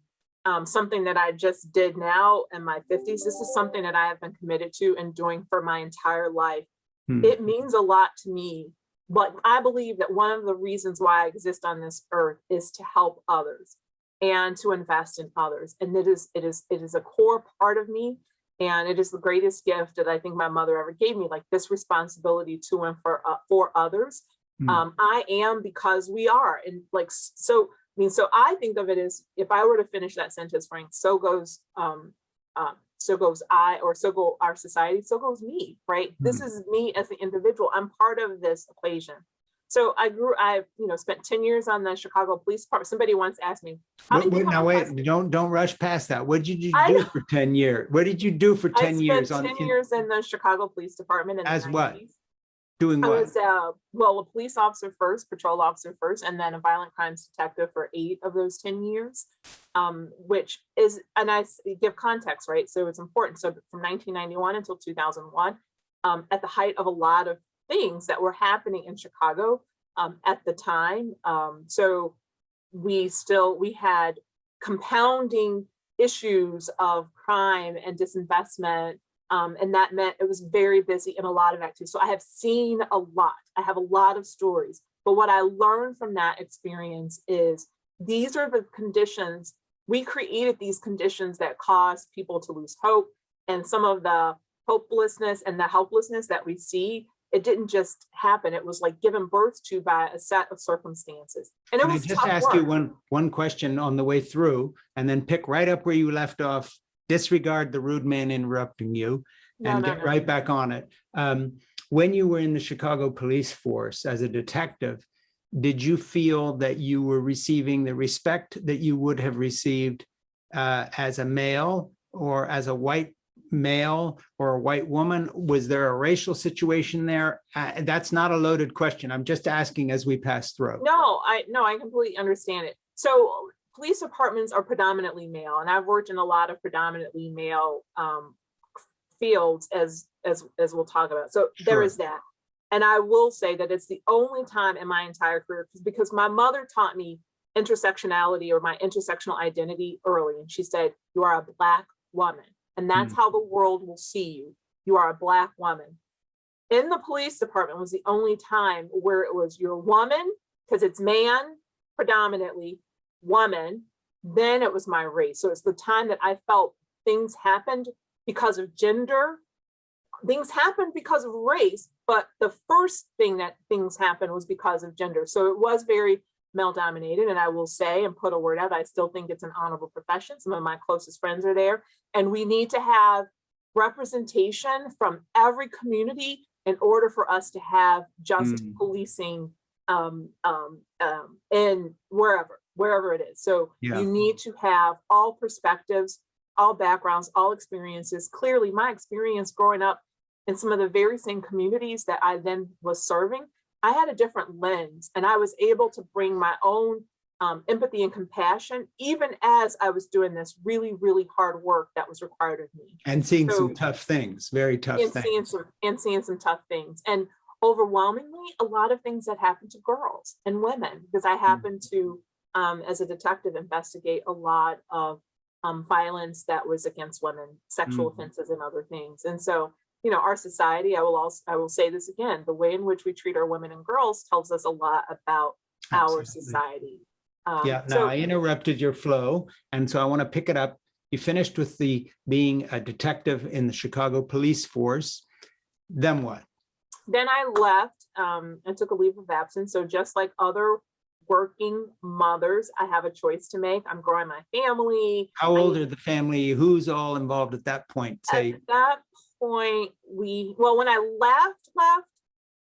something that I just did now in my 50s. This is something that I have been committed to and doing for my entire life. It means a lot to me, but I believe that one of the reasons why I exist on this earth is to help others and to invest in others. And it is a core part of me. And it is the greatest gift that I think my mother ever gave me, like this responsibility to and for others. I am because we are. And like, so I think of it as, if I were to finish that sentence, Frank, so goes I, or so go our society, so goes me, right? This is me as an individual. I'm part of this equation. So I spent 10 years on the Chicago Police Department. Somebody once asked me, don't rush past that. What did you do for 10 years? What did you do for 10 years? I spent 10 years in the Chicago Police Department. As what? Doing what? I was, a police officer first, patrol officer first, and then a violent crimes detective for 8 of those 10 years, which is, and I give context, right? So it's important. So from 1991 until 2001, at the height of a lot of things that were happening in Chicago at the time. So we had compounding issues of crime and disinvestment. And that meant it was very busy and a lot of activity. So I have seen a lot. I have a lot of stories. But what I learned from that experience is these are the conditions. We created these conditions that caused people to lose hope. And some of the hopelessness and the helplessness that we see, it didn't just happen. It was like given birth to by a set of circumstances. And it was tough work. Can I just ask you one question on the way through, and then pick right up where you left off? Disregard the rude man interrupting you and get right back on it. When you were in the Chicago police force as a detective, did you feel that you were receiving the respect that you would have received as a male or as a white male or a white woman? Was there a racial situation there? That's not a loaded question. I'm just asking as we pass through. No, I completely understand it. So police departments are predominantly male, and I've worked in a lot of predominantly male fields, as we'll talk about. So sure. There is that. And I will say that it's the only time in my entire career, because my mother taught me intersectionality or my intersectional identity early. And she said, you are a Black woman. And that's how the world will see you. You are a Black woman. In the police department was the only time where it was you're a woman, because it's man predominantly, woman, then it was my race. So it's the time that I felt things happened because of gender, things happened because of race, but the first thing that things happened was because of gender. So it was very male dominated. And I will say and put a word out, I still think it's an honorable profession. Some of my closest friends are there, and we need to have representation from every community in order for us to have just policing in wherever it is. So you need to have all perspectives, all backgrounds, all experiences. Clearly, my experience growing up in some of the very same communities that I then was serving, I had a different lens, and I was able to bring my own empathy and compassion, even as I was doing this really, really hard work that was required of me. And seeing some tough things, very tough things. Seeing some tough things. And overwhelmingly, a lot of things that happen to girls and women, because I happen to, as a detective, investigate a lot of violence that was against women, sexual offenses and other things. And so, our society, I will say this again, the way in which we treat our women and girls tells us a lot about our society. I interrupted your flow. And so I want to pick it up. You finished with being a detective in the Chicago police force. Then what? Then I left and took a leave of absence. So just like other working mothers, I have a choice to make. I'm growing my family. How old are the family? Who's all involved at that point? At that point, when I left,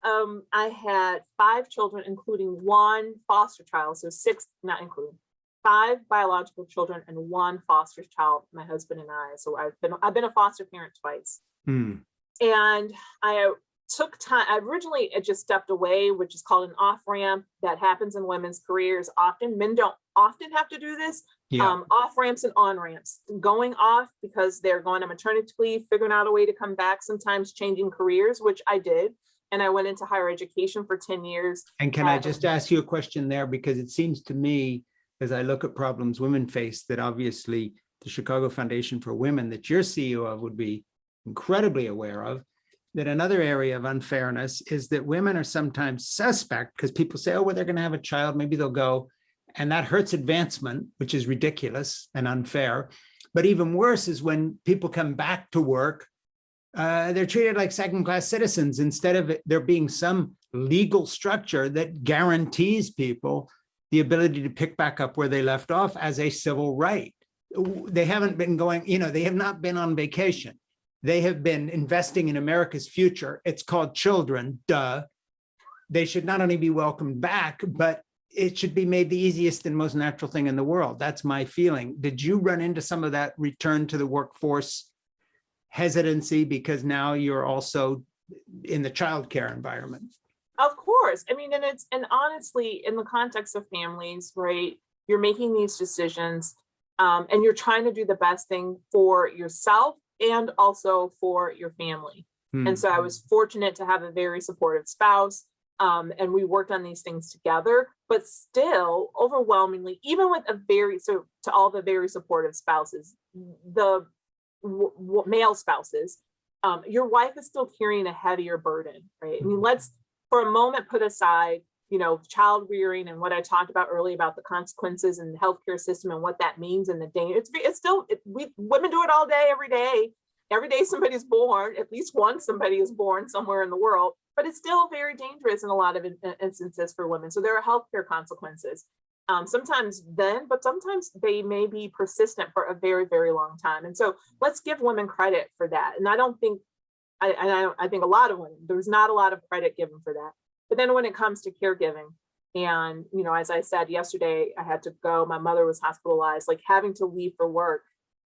I had 5 children, including 1 foster child, so 6, not including 5 biological children and 1 foster child, my husband and I. So I've been a foster parent twice. Hmm. And I took time. I originally just stepped away, which is called an off ramp that happens in women's careers. Often men don't often have to do this. Yeah. Off ramps and on ramps, going off because they're going on maternity leave, figuring out a way to come back, sometimes changing careers, which I did. And I went into higher education for 10 years. And can I just ask you a question there? Because it seems to me, as I look at problems women face, that obviously the Chicago Foundation for Women that you're CEO of would be incredibly aware of, that another area of unfairness is that women are sometimes suspect because people say, oh, well, they're going to have a child, maybe they'll go. And that hurts advancement, which is ridiculous and unfair. But even worse is when people come back to work, they're treated like second-class citizens instead of there being some legal structure that guarantees people the ability to pick back up where they left off as a civil right. They haven't been going, they have not been on vacation. They have been investing in America's future. It's called children, duh. They should not only be welcomed back, but it should be made the easiest and most natural thing in the world. That's my feeling. Did you run into some of that return to the workforce hesitancy because now you're also in the childcare environment? Of course. I mean, and honestly, in the context of families, right, you're making these decisions and you're trying to do the best thing for yourself and also for your family. And so I was fortunate to have a very supportive spouse. And we worked on these things together, but still overwhelmingly, even with to all the very supportive spouses, the male spouses, your wife is still carrying a heavier burden, right? I mean, let's for a moment put aside, child rearing and what I talked about earlier about the consequences and the healthcare system and what that means and the danger. Women do it all day, every day. Every day somebody's born, at least once somebody is born somewhere in the world, but it's still very dangerous in a lot of instances for women. So there are healthcare consequences. Sometimes but sometimes they may be persistent for a very, very long time. And so let's give women credit for that. And I think a lot of women, there's not a lot of credit given for that. But then when it comes to caregiving, and, as I said yesterday, I had to go, my mother was hospitalized, like having to leave for work.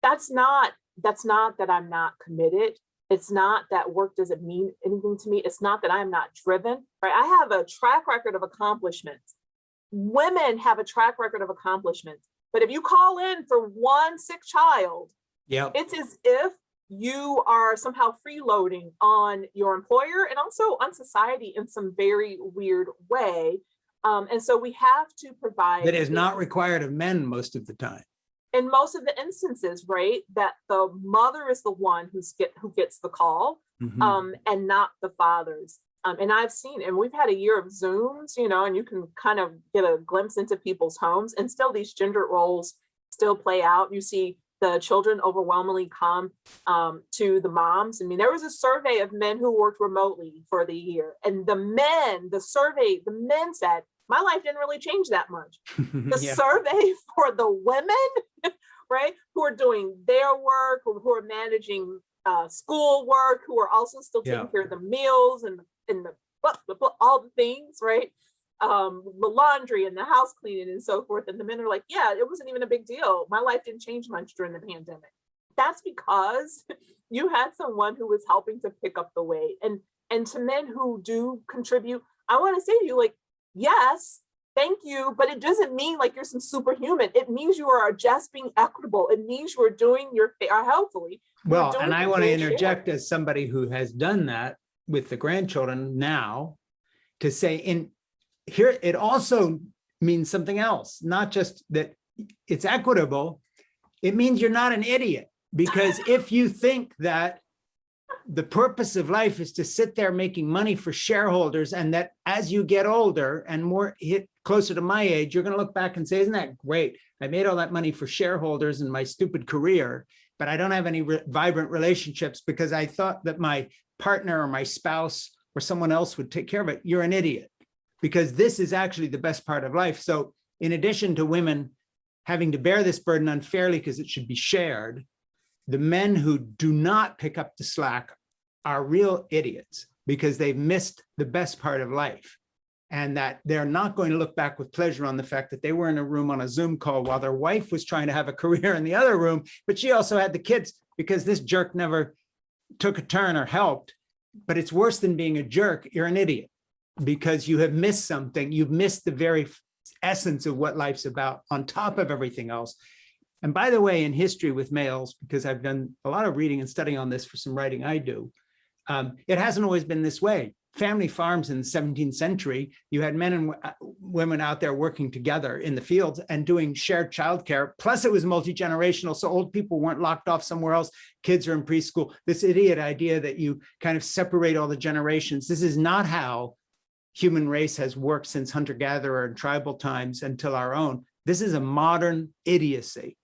That's not that I'm not committed. It's not that work doesn't mean anything to me. It's not that I'm not driven, right? I have a track record of accomplishments. Women have a track record of accomplishments. But if you call in for one sick child, it's as if you are somehow freeloading on your employer and also on society in some very weird way. And so we have to provide. That is not required of men most of the time. In most of the instances, right, that the mother is the one who gets the call, and not the fathers. And I've seen, and we've had a year of Zooms, and you can kind of get a glimpse into people's homes, and still these gender roles still play out. You see the children overwhelmingly come to the moms. I mean, there was a survey of men who worked remotely for the year, and the men said, my life didn't really change that much. The survey for the women, right, who are doing their work, who are managing school work, who are also still taking care of the meals and all the things, right, the laundry and the house cleaning and so forth. And the men are like, yeah, it wasn't even a big deal. My life didn't change much during the pandemic. That's because you had someone who was helping to pick up the weight. And to men who do contribute, I want to say to you, like, yes, thank you, but it doesn't mean like you're some superhuman. It means you are just being equitable. It means you are doing your fair, hopefully. Well, and I want to interject as somebody who has done that with the grandchildren now to say in here, it also means something else, not just that it's equitable. It means you're not an idiot, because if you think that the purpose of life is to sit there making money for shareholders, and that as you get older and more hit closer to my age, you're going to look back and say, isn't that great? I made all that money for shareholders in my stupid career, but I don't have any vibrant relationships because I thought that my partner or my spouse or someone else would take care of it. You're an idiot, because this is actually the best part of life. So in addition to women having to bear this burden unfairly because it should be shared, the men who do not pick up the slack are real idiots. because they've missed the best part of life. And that they're not going to look back with pleasure on the fact that they were in a room on a Zoom call while their wife was trying to have a career in the other room, but she also had the kids because this jerk never took a turn or helped. But it's worse than being a jerk. You're an idiot because you have missed something. You've missed the very essence of what life's about on top of everything else. And by the way, in history with males, because I've done a lot of reading and studying on this for some writing I do, it hasn't always been this way. Family farms in the 17th century, you had men and women out there working together in the fields and doing shared childcare. Plus it was multi-generational. So old people weren't locked off somewhere else. Kids are in preschool. This idiot idea that you kind of separate all the generations. This is not how human race has worked since hunter-gatherer and tribal times until our own. This is a modern idiocy.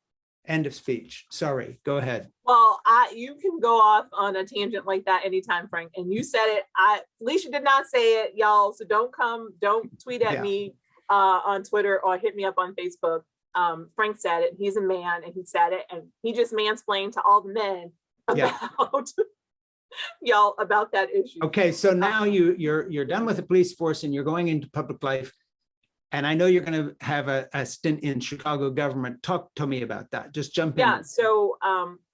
End of speech. Sorry, go ahead. Well, you can go off on a tangent like that anytime, Frank. And you said it. Felicia did not say it, y'all. So don't tweet at me on Twitter or hit me up on Facebook. Frank said it. He's a man, and he said it, and he just mansplained to all the men about y'all about that issue. Okay, so now you're done with the police force and you're going into public life. And I know you're going to have a stint in Chicago government. Talk to me about that. Just jump in. Yeah, so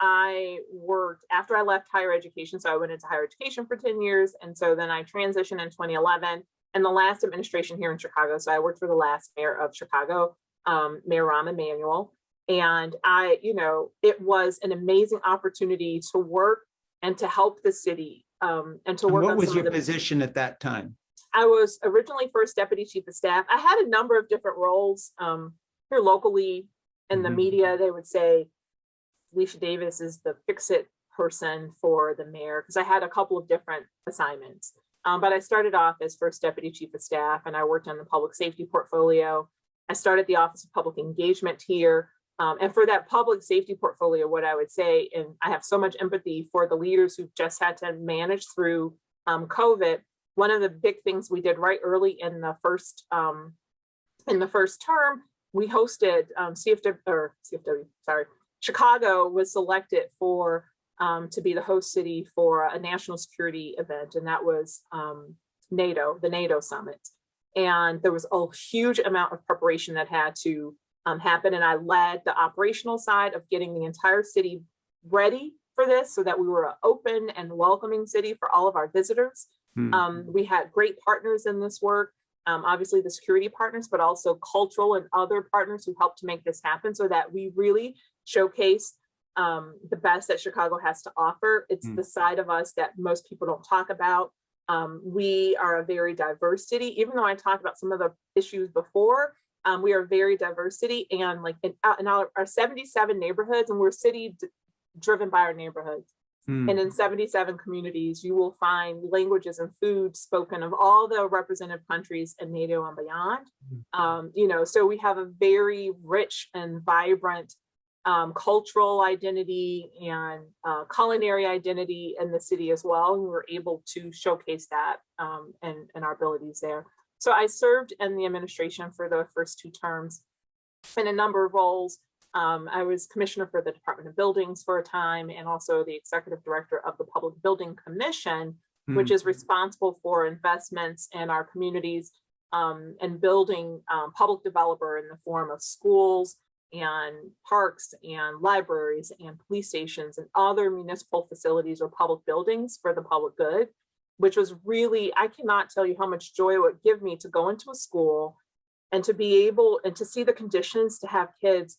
I worked after I left higher education. So I went into higher education for 10 years. And so then I transitioned in 2011 and the last administration here in Chicago. So I worked for the last mayor of Chicago, Mayor Rahm Emanuel. And it was an amazing opportunity to work and to help the city and to work on. What was your position at that time? I was originally first deputy chief of staff. I had a number of different roles here locally in the media. They would say Felicia Davis is the fix-it person for the mayor because I had a couple of different assignments. But I started off as first deputy chief of staff and I worked on the public safety portfolio. I started the Office of Public Engagement here. And for that public safety portfolio, what I would say, and I have so much empathy for the leaders who've just had to manage through COVID. One of the big things we did right early in the first term, we hosted Chicago was selected for to be the host city for a national security event, and that was NATO, the NATO summit. And there was a huge amount of preparation that had to happen, and I led the operational side of getting the entire city ready for this, so that we were an open and welcoming city for all of our visitors. We had great partners in this work, obviously the security partners, but also cultural and other partners who helped to make this happen so that we really showcase the best that Chicago has to offer. It's the side of us that most people don't talk about. We are a very diverse city, even though I talked about some of the issues before. We are a very diverse city, and like in our 77 neighborhoods, and we're a city driven by our neighborhoods. And in 77 communities, you will find languages and food spoken of all the representative countries in NATO and beyond. So we have a very rich and vibrant cultural identity and culinary identity in the city as well. And we were able to showcase that and our abilities there. So I served in the administration for the first 2 terms in a number of roles. I was commissioner for the Department of Buildings for a time, and also the executive director of the Public Building Commission, which is responsible for investments in our communities and building public developer in the form of schools and parks and libraries and police stations and other municipal facilities or public buildings for the public good, which was really, I cannot tell you how much joy it would give me to go into a school and to be able and to see the conditions to have kids,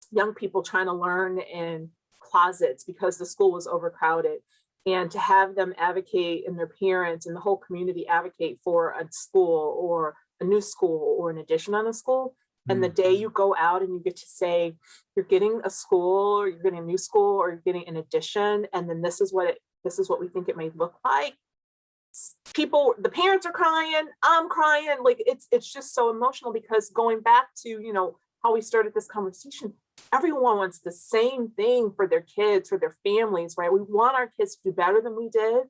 young people trying to learn in closets because the school was overcrowded, and to have them advocate and their parents and the whole community advocate for a school or a new school or an addition on a school. And the day you go out and you get to say, you're getting a school, or you're getting a new school, or you're getting an addition, and then this is what we think it may look like. People, the parents are crying, I'm crying, like it's just so emotional, because going back to, how we started this conversation, everyone wants the same thing for their kids, for their families, right? We want our kids to do better than we did.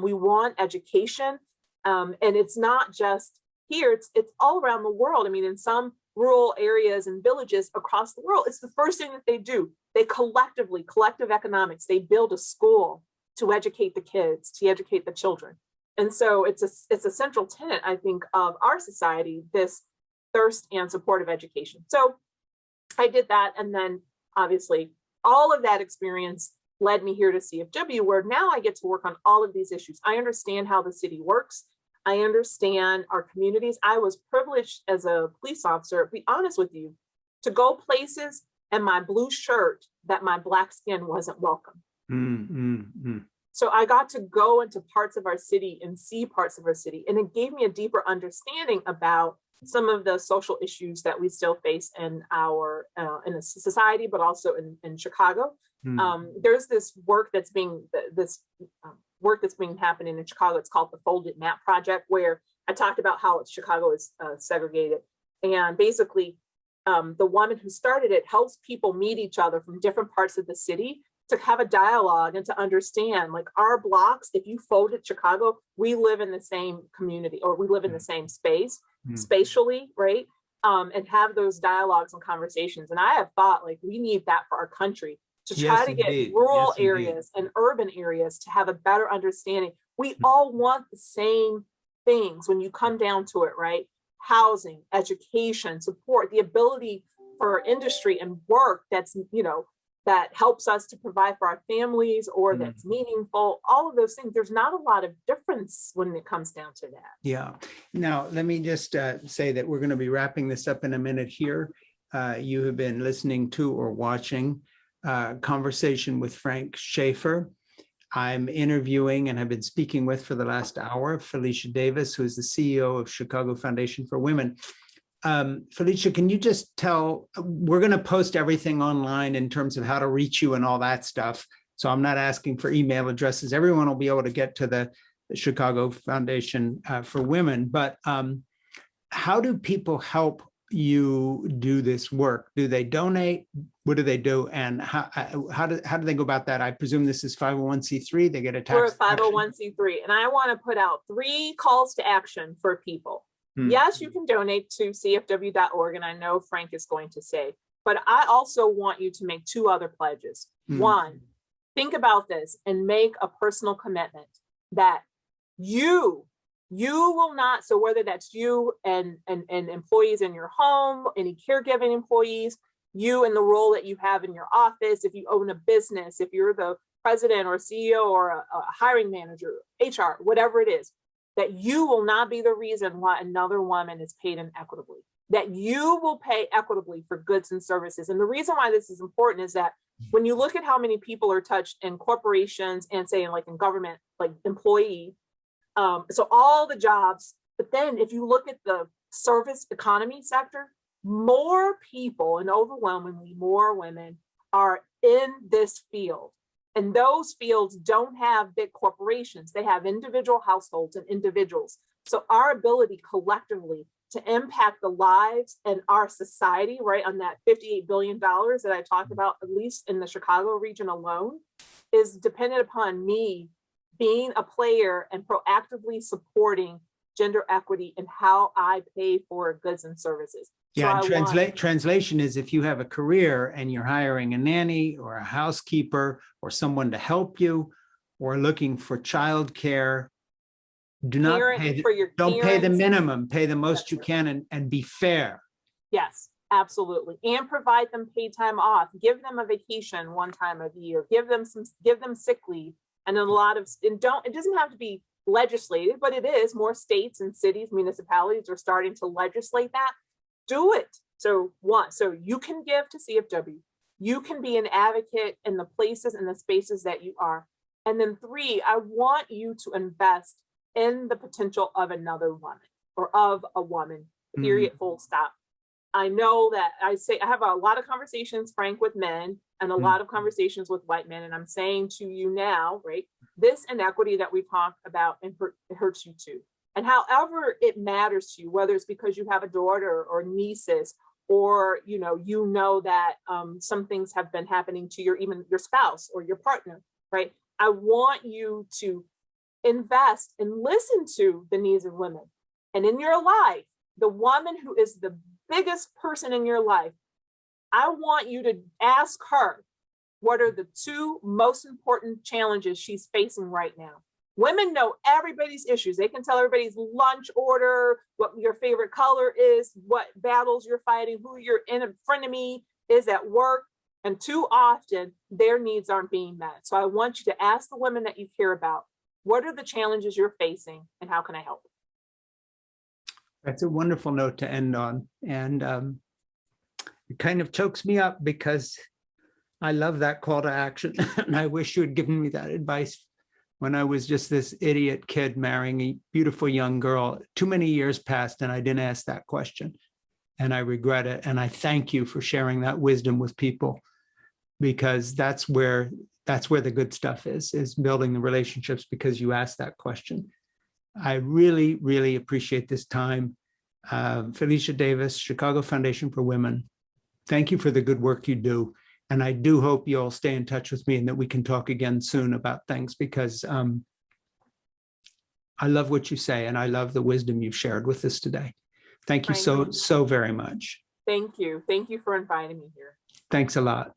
We want education. And it's not just here, it's all around the world. I mean, in some rural areas and villages across the world, it's the first thing that they do. They collective economics, they build a school to educate the kids, to educate the children. And so it's a central tenet, I think, of our society, this thirst and support of education. So I did that. And then obviously all of that experience led me here to CFW, where now I get to work on all of these issues. I understand how the city works. I understand our communities. I was privileged as a police officer, to be honest with you, to go places and my blue shirt that my Black skin wasn't welcome. So I got to go into parts of our city and see parts of our city. And it gave me a deeper understanding about some of the social issues that we still face in our in a society, but also in Chicago. There's this work that's being happening in Chicago. It's called the Folded Map Project, where I talked about how Chicago is segregated. And basically, the woman who started it helps people meet each other from different parts of the city to have a dialogue and to understand, like, our blocks, if you folded Chicago, we live in the same community, or we live in the same space, spatially, right? And have those dialogues and conversations. And I have thought, like, we need that for our country, to try to get rural areas and urban areas to have a better understanding. We all want the same things when you come down to it, right? Housing, education, support, the ability for industry and work that's, that helps us to provide for our families, or that's meaningful, all of those things. There's not a lot of difference when it comes down to that. Yeah. Now, let me just say that we're going to be wrapping this up in a minute here. You have been listening to or watching Conversation with Frank Schaeffer. I'm interviewing and have been speaking with for the last hour Felicia Davis, who is the CEO of Chicago Foundation for Women. Felicia, can you just tell, we're going to post everything online in terms of how to reach you and all that stuff. So I'm not asking for email addresses. Everyone will be able to get to the Chicago Foundation for Women. But how do people help you do this work? Do they donate? What do they do? And how do they go about that? I presume this is 501c3. They get a tax. We're a 501c3. And I want to put out 3 calls to action for people. Yes, you can donate to cfw.org, and I know Frank is going to say, but I also want you to make 2 other pledges. One, think about this and make a personal commitment that you will not, so whether that's you and employees in your home, any caregiving employees, you and the role that you have in your office, if you own a business, if you're the president or CEO or a hiring manager, HR, whatever it is, that you will not be the reason why another woman is paid inequitably, that you will pay equitably for goods and services. And the reason why this is important is that when you look at how many people are touched in corporations and say like in government, like employee, so all the jobs, but then if you look at the service economy sector, more people and overwhelmingly more women are in this field. And those fields don't have big corporations. They have individual households and individuals. So our ability collectively to impact the lives and our society, right, on that $58 billion that I talked about, at least in the Chicago region alone, is dependent upon me being a player and proactively supporting gender equity in how I pay for goods and services. Yeah, so and translation is if you have a career and you're hiring a nanny or a housekeeper or someone to help you or looking for childcare, don't pay the minimum, pay the most you can and be fair. Yes, absolutely. And provide them paid time off, give them a vacation one time a year, give them sick leave. And a lot of, it doesn't have to be legislated, but it is. More states and cities, municipalities are starting to legislate that. Do it. So you can give to CFW. You can be an advocate in the places and the spaces that you are. And then 3, I want you to invest in the potential of another woman or of a woman, period, full stop. I know that I have a lot of conversations, Frank, with men and a lot of conversations with white men. And I'm saying to you now, right, this inequity that we talked about, it hurts you too. And however it matters to you, whether it's because you have a daughter or nieces, or you know that some things have been happening to even your spouse or your partner, right? I want you to invest and listen to the needs of women. And in your life, the woman who is the biggest person in your life, I want you to ask her, what are the two most important challenges she's facing right now. Women know everybody's issues. They can tell everybody's lunch order, what your favorite color is, what battles you're fighting, who your frenemy is at work. And too often, their needs aren't being met. So I want you to ask the women that you care about, what are the challenges you're facing and how can I help? That's a wonderful note to end on. And it kind of chokes me up because I love that call to action. And I wish you had given me that advice when I was just this idiot kid marrying a beautiful young girl. Too many years passed and I didn't ask that question. And I regret it. And I thank you for sharing that wisdom with people, because that's where the good stuff is building the relationships, because you asked that question. I really, really appreciate this time. Felicia Davis, Chicago Foundation for Women, thank you for the good work you do. And I do hope you'll stay in touch with me and that we can talk again soon about things, because I love what you say and I love the wisdom you've shared with us today. Thank you so very much. Thank you. Thank you for inviting me here. Thanks a lot.